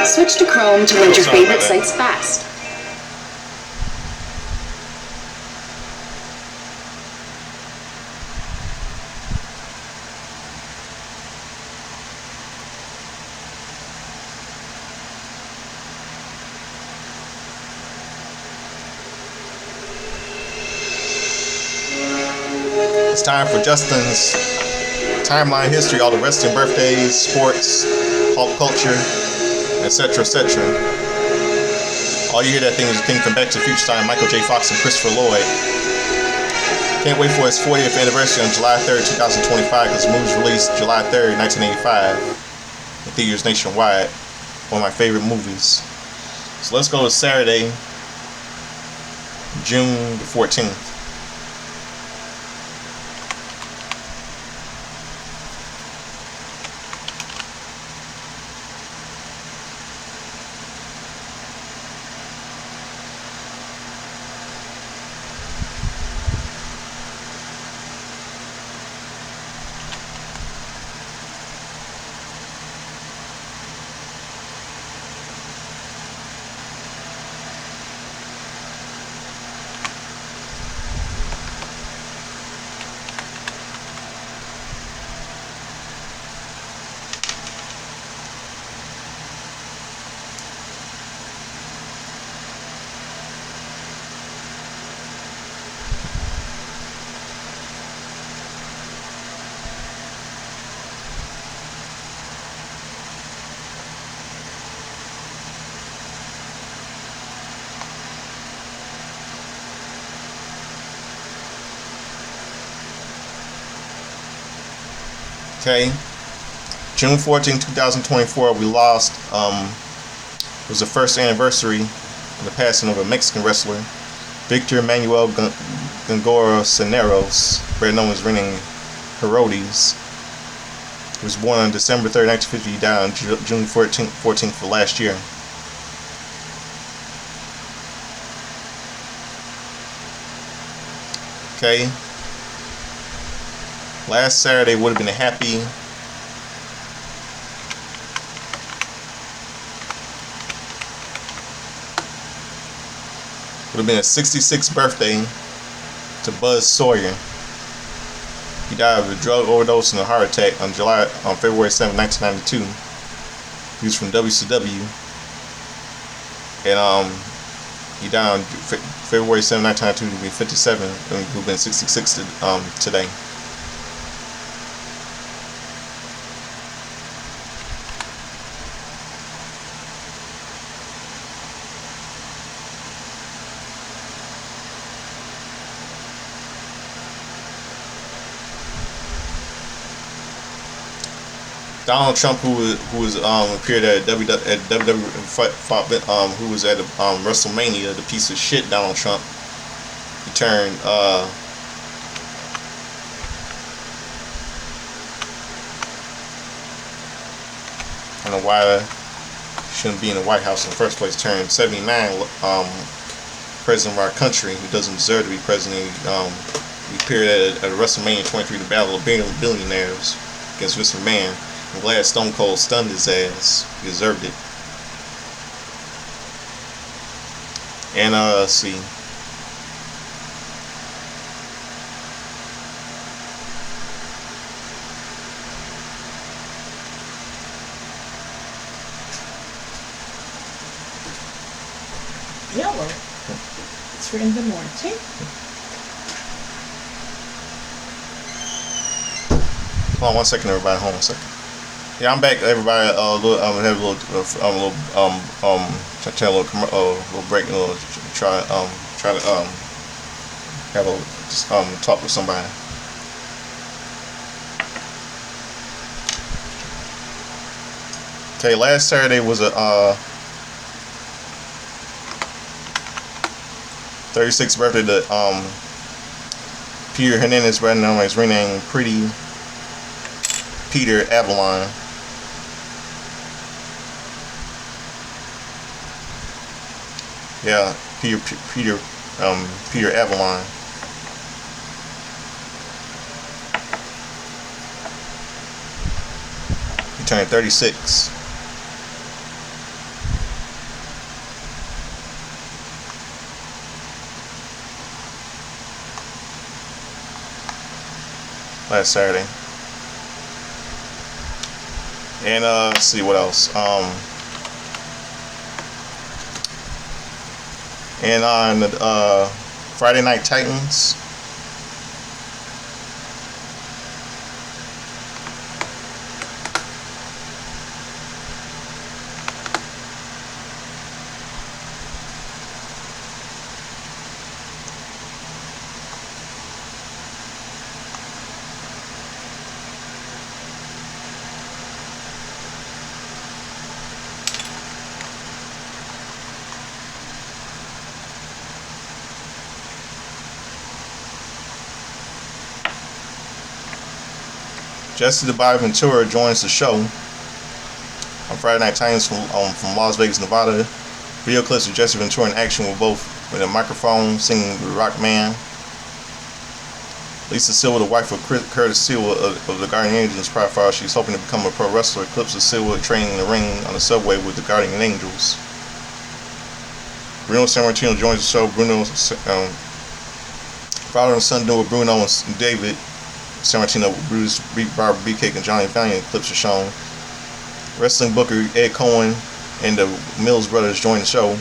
switch to Chrome to load your favorite sites fast. It's time for Justin's timeline history, all the wrestling birthdays, sports, pop culture, etc., etc. All you hear that thing is a thing from Back to the Future starring Michael J. Fox and Christopher Lloyd. Can't wait for its 40th anniversary on July 3rd, 2025, because the movie was released July 3rd, 1985, in theaters nationwide. One of my favorite movies. So let's go to Saturday, June the 14th. Okay, June 14, 2024, we lost, it was the first anniversary of the passing of a Mexican wrestler, Victor Manuel Gongora Cisneros, better known as Renan Herodes. He was born on December 3rd, 1950, he died on June 14th of last year. Okay. Last Saturday would have been a happy would have been a 66th birthday to Buzz Sawyer. He died of a drug overdose and a heart attack on February 7, 1992. He was from WCW, and he died on February 7, 1992. He'll be 57, and he'll be 66 today. Donald Trump, who appeared at WWE, who was at WrestleMania, the piece of shit Donald Trump, he turned I don't know why he shouldn't be in the White House in the first place. Turned 79, president of our country, who doesn't deserve to be president. He appeared at WrestleMania 23, the Battle of Billionaires, against Vince McMahon. I'm glad Stone Cold stunned his ass. He deserved it. And let's see. Yellow. It's for in the morning. Hold on 1 second, everybody. Hold on 1 second. Yeah, I'm back, everybody. Have a little break, try to have a talk with somebody. Okay, last Saturday was a 36th birthday to Peter Hernandez, better known as renamed Pretty Peter Avalon. Yeah, Peter Avalon. He turned 36. Last Saturday. And let's see what else. And on the Friday Night Titans, Jesse the Bobby Ventura joins the show on Friday Night Titans from Las Vegas, Nevada. Video clips of Jesse Ventura in action with a microphone singing the Rock Man. Lisa Silva, the wife of Curtis Silva of the Guardian Angels profile, she's hoping to become a pro wrestler. Clips of Silva training in the ring on the subway with the Guardian Angels. Bruno Sammartino joins the show. Father and son duo Bruno and David Sammartino, Bruce, Barbara Beefcake, and Johnny Valiant. Clips are shown. Wrestling booker Ed Cohen and the Mills brothers join the show.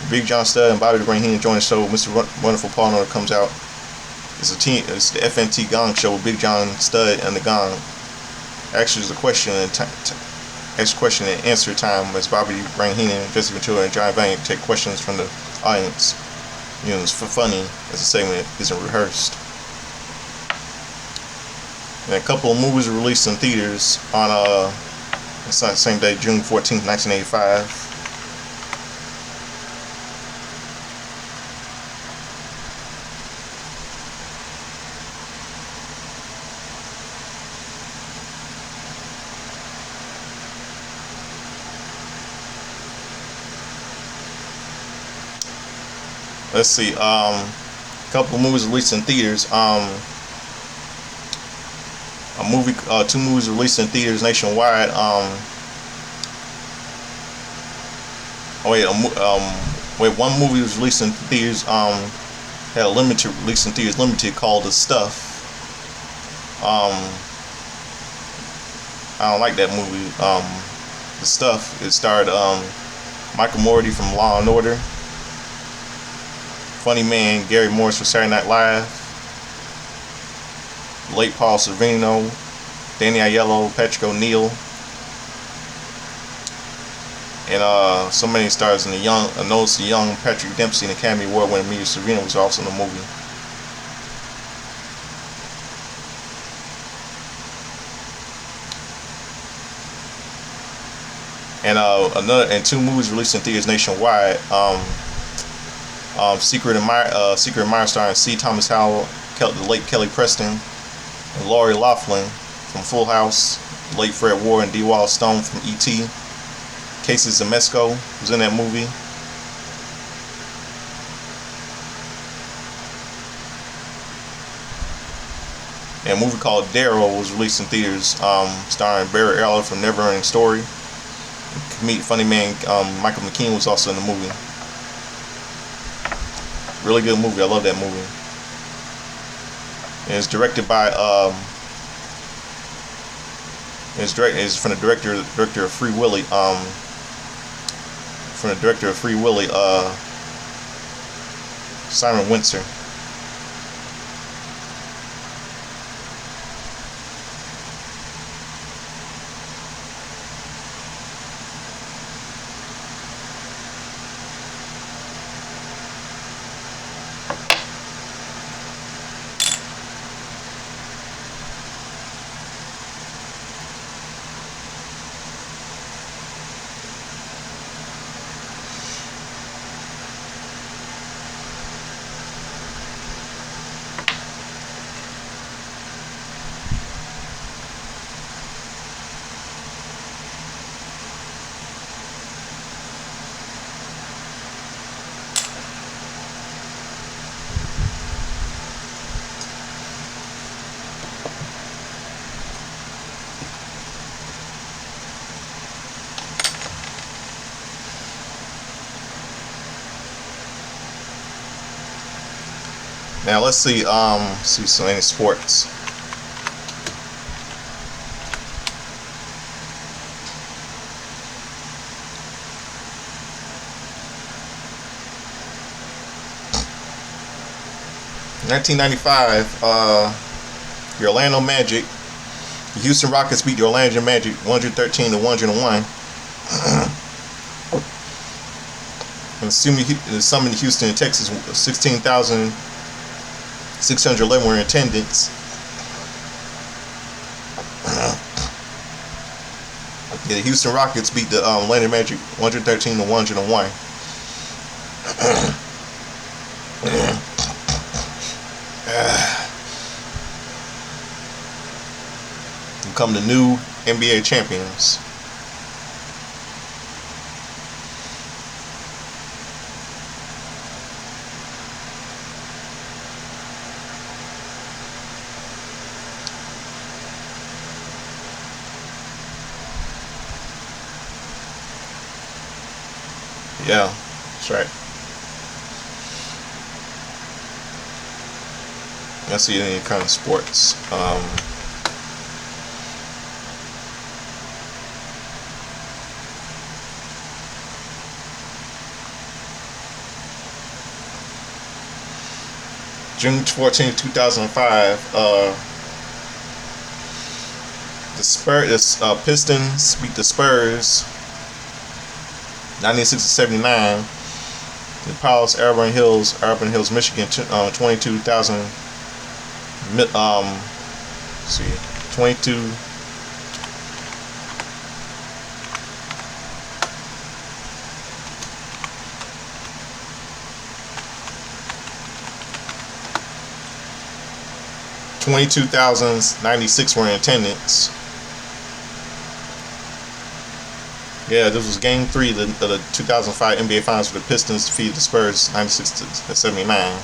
Big John Studd and Bobby the Brain Heenan join the show. Mr. Wonderful Paul Noter comes out. It's the FNT Gong Show with Big John Studd and the Gong. Actually, it's a question and answer time as Bobby the Brain Heenan, Jesse Ventura, and Johnny Valiant take questions from the audience. You know, it's for funny as the segment isn't rehearsed. And a couple of movies were released in theaters on the same day, June 14th, 1985. Let's see, a couple of movies released in theaters. Two movies released in theaters nationwide. One movie was released in theaters. Had a limited release in theaters, limited, called The Stuff. I don't like that movie. The Stuff. It starred Michael Morty from Law and Order, funny man Gary Morris from Saturday Night Live, late Paul Sorvino, Danny Aiello, Patrick O'Neal, and so many stars in the young Patrick Dempsey and Academy Award winner Mia Sorvino was also in the movie. And two movies released in theaters nationwide. Secret Admirer starring C. Thomas Howell, the late Kelly Preston, and Lori Loughlin from Full House, late Fred Ward and D. Wallace Stone from E.T. Casey Zemesco was in that movie. And a movie called Darrow was released in theaters, starring Barry Eller from Neverending Story. Funny man Michael McKean was also in the movie. Really good movie. I love that movie. And it's directed by it's from the director of Free Willy. Simon Windsor. Now let's see some any sports. In 1995, the Orlando Magic, the Houston Rockets beat the Orlando Magic 113-101. And Summit Houston, Texas, 16,611 were in attendance. Yeah, the Houston Rockets beat the Orlando Magic 113-101. Become the new NBA champions. Yeah, that's right. Let's see any kind of sports. June 14, 2005, the Pistons beat the Spurs 96-79. The Palace, Auburn Hills, Michigan, 22,000. See, 22. $22,096 were in attendance. Yeah, this was Game 3 of the 2005 NBA Finals, where the Pistons defeated the Spurs 96-79.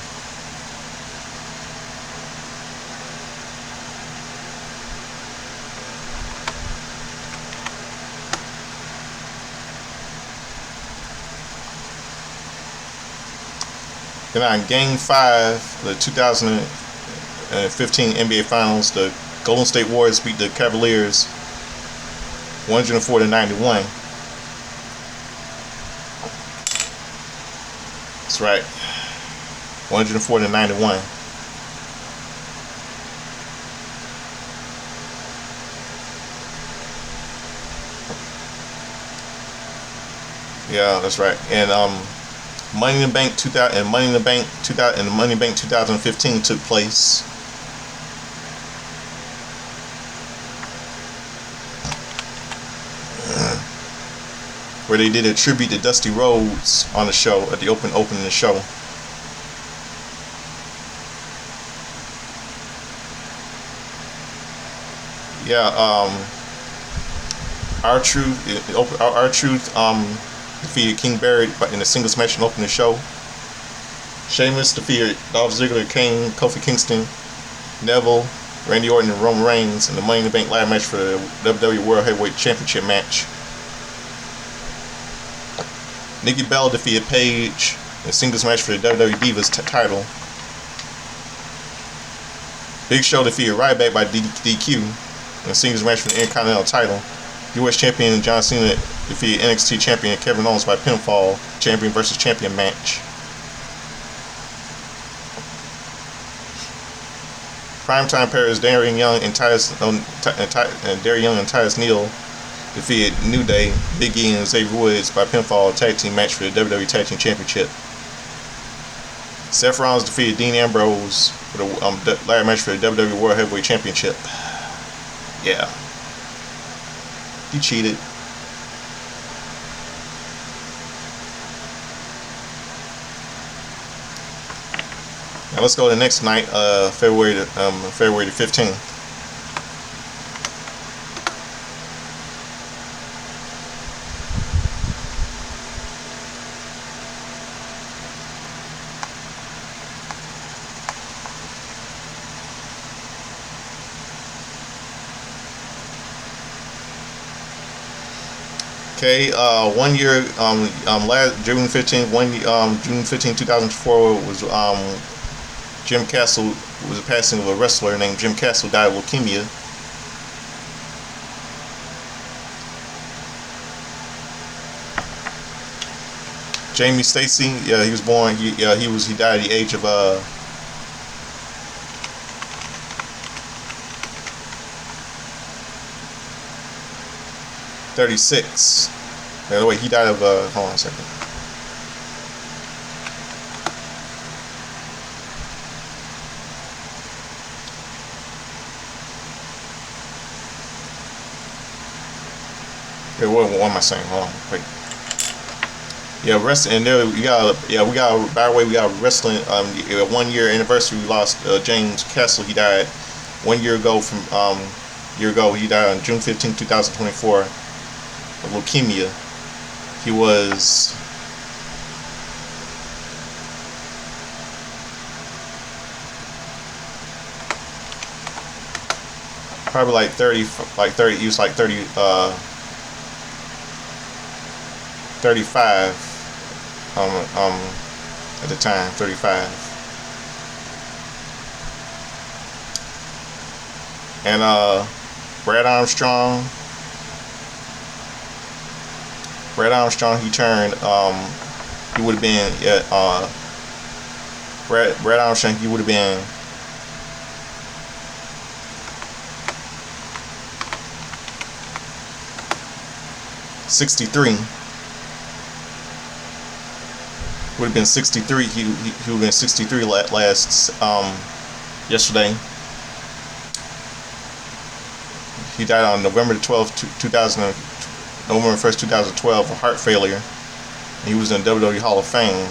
Then on Game 5 of the 2015 NBA Finals, the Golden State Warriors beat the Cavaliers 104-91. That's right, 104-91. Yeah, that's right. And Money in the Bank 2000 and Money in the Bank 2000 and the Money in the Bank 2015 took place. Where they did a tribute to Dusty Rhodes on the show at the opening of the show. Yeah, R-Truth defeated King Barrett in a singles match and opened the show. Sheamus defeated Dolph Ziggler, Kane, Kofi Kingston, Neville, Randy Orton, and Roman Reigns in the Money in the Bank live match for the WWE World Heavyweight Championship match. Nikki Bella defeated Paige in a singles match for the WWE Divas title. Big Show defeated Ryback by DQ in a singles match for the Intercontinental title. U.S. Champion John Cena defeated NXT Champion Kevin Owens by pinfall. Champion versus Champion match. Primetime pairs Darren Young and Titus Neal defeated New Day, Big E, and Xavier Woods by pinfall tag team match for the WWE Tag Team Championship. Seth Rollins defeated Dean Ambrose for the ladder match for the WWE World Heavyweight Championship. Yeah. He cheated. Now let's go to the next night, February the 15th. Okay, 1 year, last June 15th, June 15, 2004 was Jim Castle was a passing of a wrestler named Jim Castle, died of leukemia. Jamie Stacy, yeah, he was born. He died at the age of 36. By the way, he died of hold on a second. Okay, what am I saying? Hold on, wait. Yeah, wrestling, and there we got. By the way, we got wrestling. 1 year anniversary. We lost James Castle. He died 1 year ago. He died on June 15, 2024, of leukemia. He was probably like 30. He was like 30. 35. At the time, 35. And Brad Armstrong, he turned, he would have been, Brad Armstrong, he would have been 63. Would have been 63. He would have been 63 last yesterday. He died on November 12th, 2012 of heart failure. He was in WWE Hall of Fame.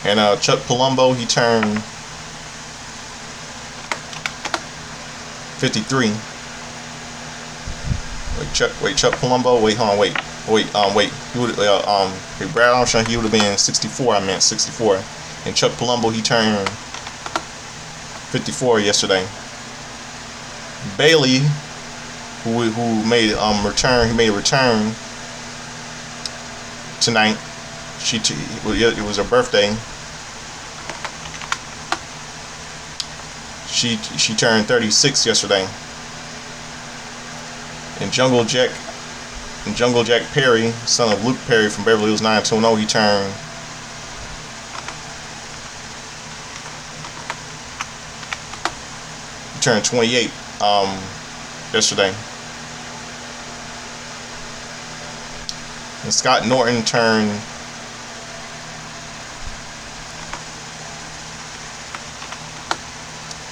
And Chuck Palumbo, he turned 53. Chuck Palumbo. He would Brad Armstrong. He would have been 64. I meant 64. And Chuck Palumbo, he turned 54 yesterday. Bailey, who made return. He made a return tonight. It was her birthday. She turned 36 yesterday. And Jungle Jack Perry, son of Luke Perry from Beverly Hills 90210, he turned 28 yesterday. And Scott Norton turned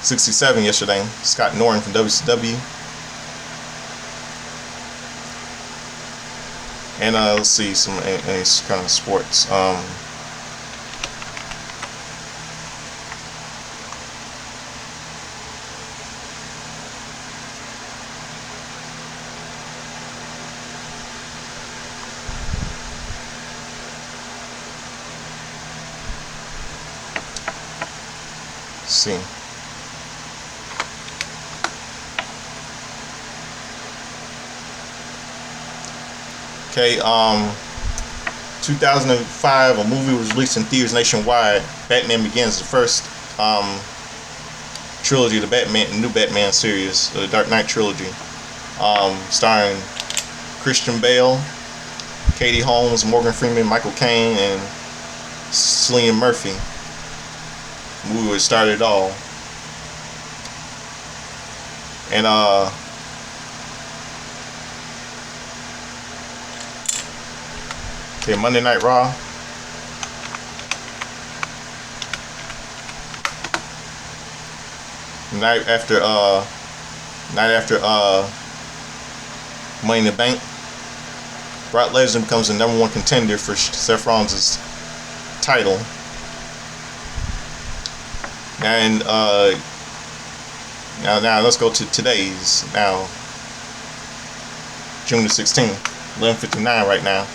67 yesterday. Scott Norton from WCW. And let's see any kind of sports. Let's see. Okay, 2005, a movie was released in theaters nationwide. Batman Begins, the first trilogy of the new Batman series, the Dark Knight trilogy, starring Christian Bale, Katie Holmes, Morgan Freeman, Michael Caine, and Cillian Murphy. The movie which started it all. And okay, Monday Night Raw. Night after Money in the Bank, Brock Lesnar becomes the #1 contender for Seth Rollins' title. And now let's go to today's, now June the 16th, 11:59 right now.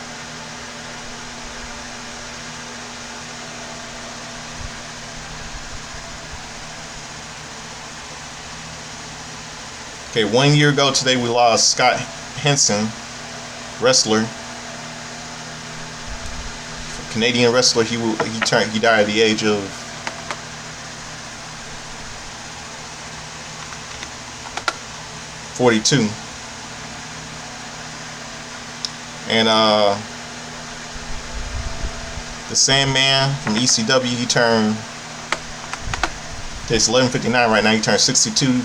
Okay, 1 year ago today we lost Scott Henson, wrestler. Canadian wrestler. He died at the age of 42. And the Sandman from ECW, he turned, it's 11:59 right now, he turned 62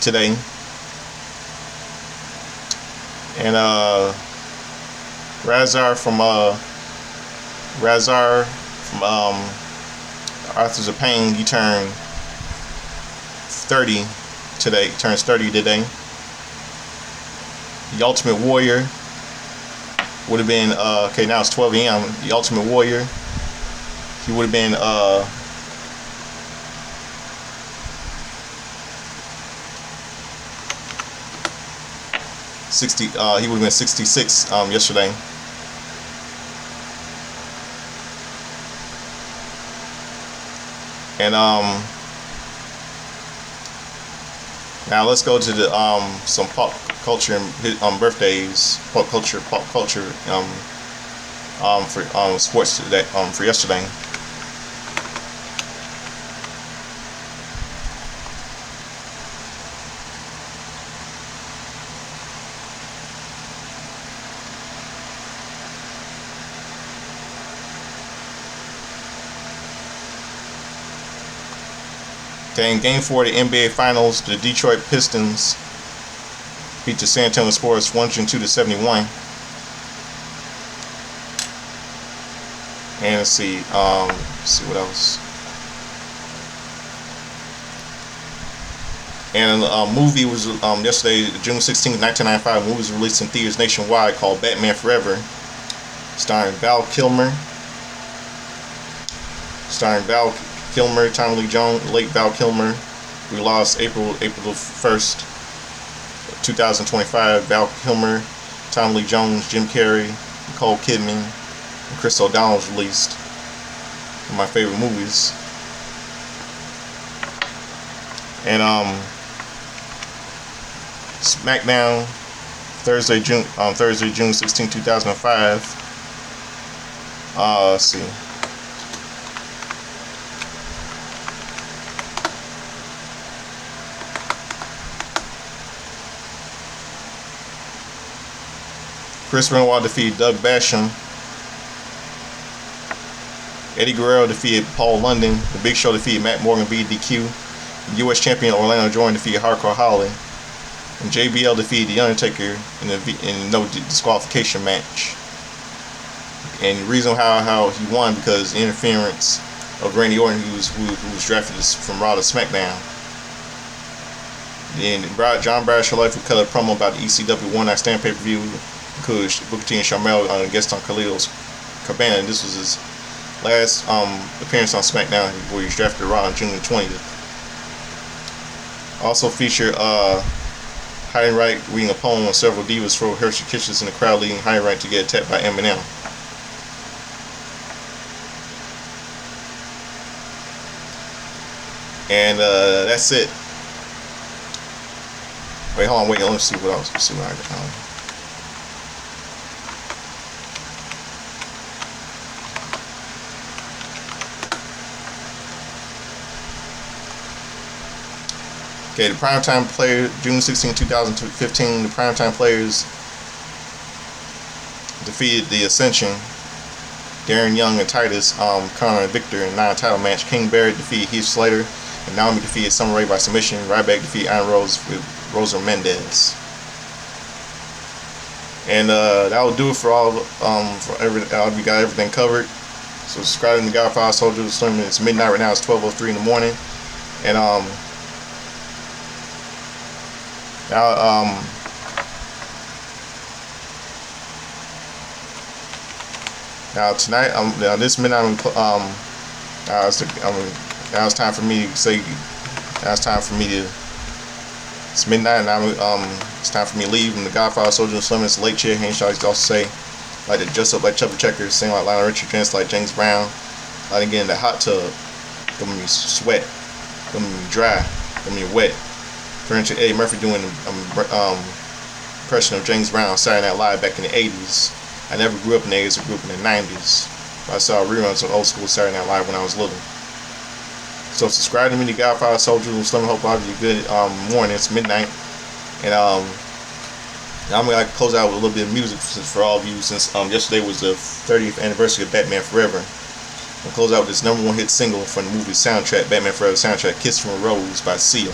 today. And Razar from Authors of Pain, he turned 30 today, turns 30 today. The Ultimate Warrior would have been okay, now it's 12 a.m. The Ultimate Warrior, he would have been 60. He would have been 66 yesterday. And now let's go to the some pop culture birthdays, pop culture for sports today, for yesterday. Okay, in Game 4 of the NBA Finals, the Detroit Pistons beat the San Antonio Spurs 102-71. And let's see what else. And a movie was yesterday, June 16, 1995. A movie was released in theaters nationwide called Batman Forever, starring Val Kilmer, Tommy Lee Jones, late Val Kilmer. We lost April 1st, 2025. Val Kilmer, Tommy Lee Jones, Jim Carrey, Nicole Kidman, and Chris O'Donnell was released. One of my favorite movies. And SmackDown, Thursday, June 16, 2005. Let's see. Chris Benoit defeated Doug Basham. Eddie Guerrero defeated Paul London. The Big Show defeated Matt Morgan via DQ. The U.S. champion Orlando Jordan defeated Hardcore Holly. And JBL defeated The Undertaker in a no disqualification match. And the reason how he won, because the interference of Randy Orton, who was drafted from Raw to SmackDown. Then John Bradshaw Life would cut a promo about the ECW One Night Stand pay-per-view, because Booker T and Sharmell guest on Khalil's Cabana. And this was his last appearance on SmackDown before he was drafted to Raw on June 20th. Also featured High-Right reading a poem on several divas for Hershey Kisses in the crowd, leading High-Right to get attacked by Eminem. And that's it. Wait, hold on, let me see what else. See what I got. Okay, the primetime player, June 16, 2015, the primetime players defeated the Ascension, Darren Young and Titus, Connor and Victor in a non-title match. King Barrett defeated Heath Slater, and Naomi defeated Summer Rae by submission. Ryback defeated Iron Rose with Rosa Mendez. And that will do it for all. We got everything covered. So subscribe to the Godfather Soldier of the Storm. It's midnight right now. It's 12:03 in the morning, and now tonight, now this midnight, now it's time for me to say, now it's time for me to, it's midnight, and it's time for me to leave. And the Godfather Soldier of Slim, it's late chair. Henshaw used to also say, like to dress up like Chubby Checker, sing like Lionel Richie, dance like James Brown, like to get in the hot tub, them when you sweat, them when you dry, them when you wet. For instance, Eddie Murphy doing impression of James Brown on Saturday Night Live back in the 80s. I never grew up in the 80s, I grew up in the 90s. I saw reruns of old school Saturday Night Live when I was little. So subscribe to me, the Godfather Soldier, and Slim Hope. I'll give you a good morning. It's midnight, and I'm gonna close out with a little bit of music for all of you, since yesterday was the 30th anniversary of Batman Forever. I'll close out with this #1 hit single from the movie soundtrack, Batman Forever soundtrack, "Kiss from a Rose" by Seal.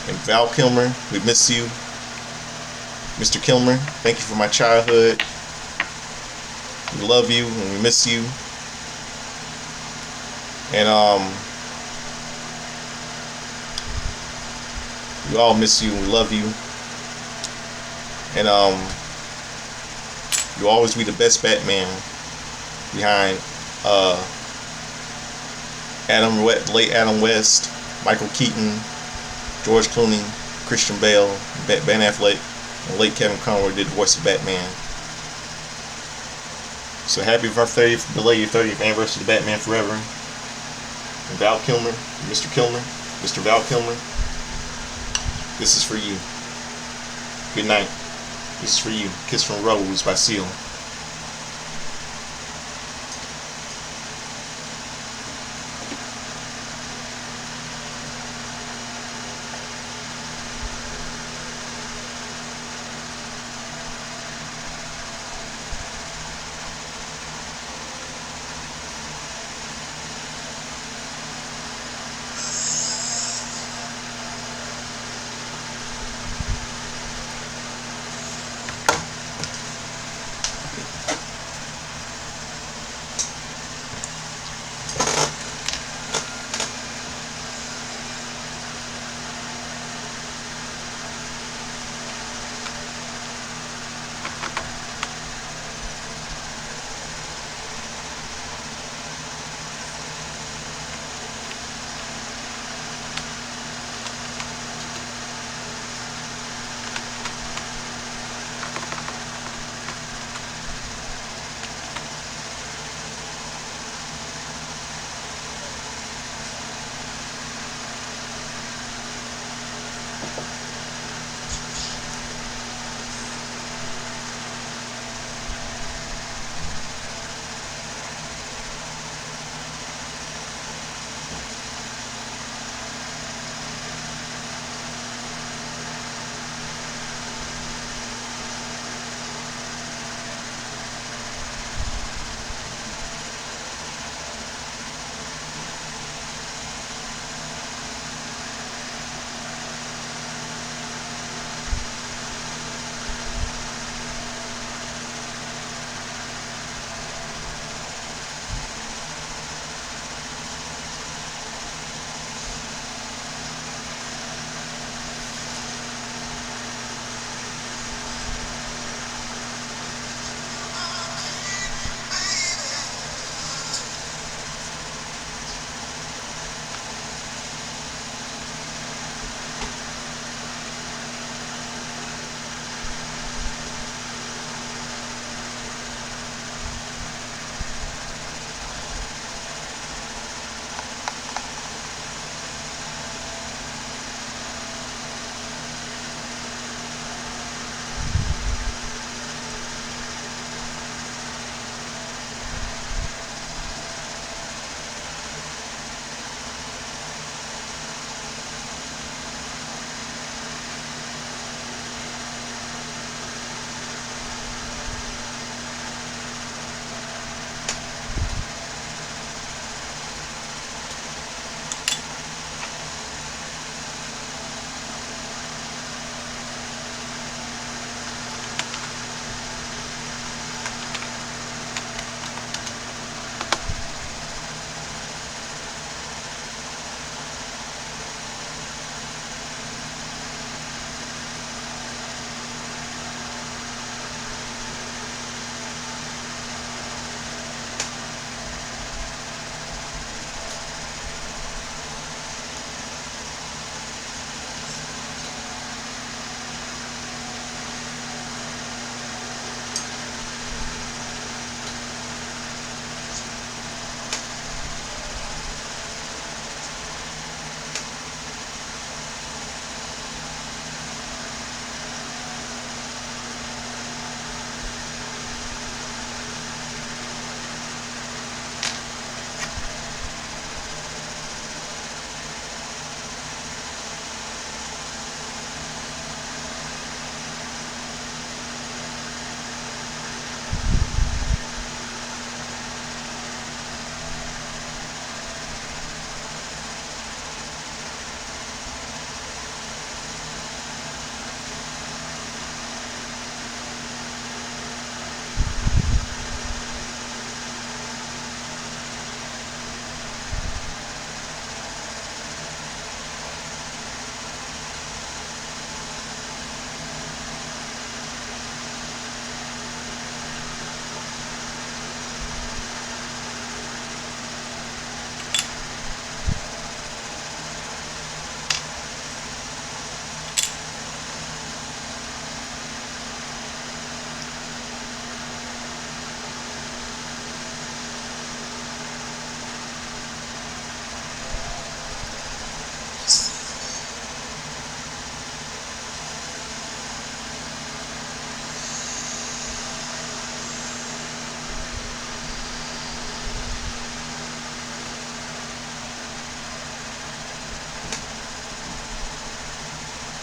And Val Kilmer, we miss you. Mr. Kilmer, thank you for my childhood. We love you and we miss you. And we all miss you and we love you. And you'll always be the best Batman behind late Adam West, Michael Keaton, George Clooney, Christian Bale, Ben Affleck, and late Kevin Conroy did the voice of Batman. So happy belated 30th anniversary to Batman Forever. And Val Kilmer, Mr. Val Kilmer, this is for you. Good night. This is for you. "Kiss from a Rose" by Seal.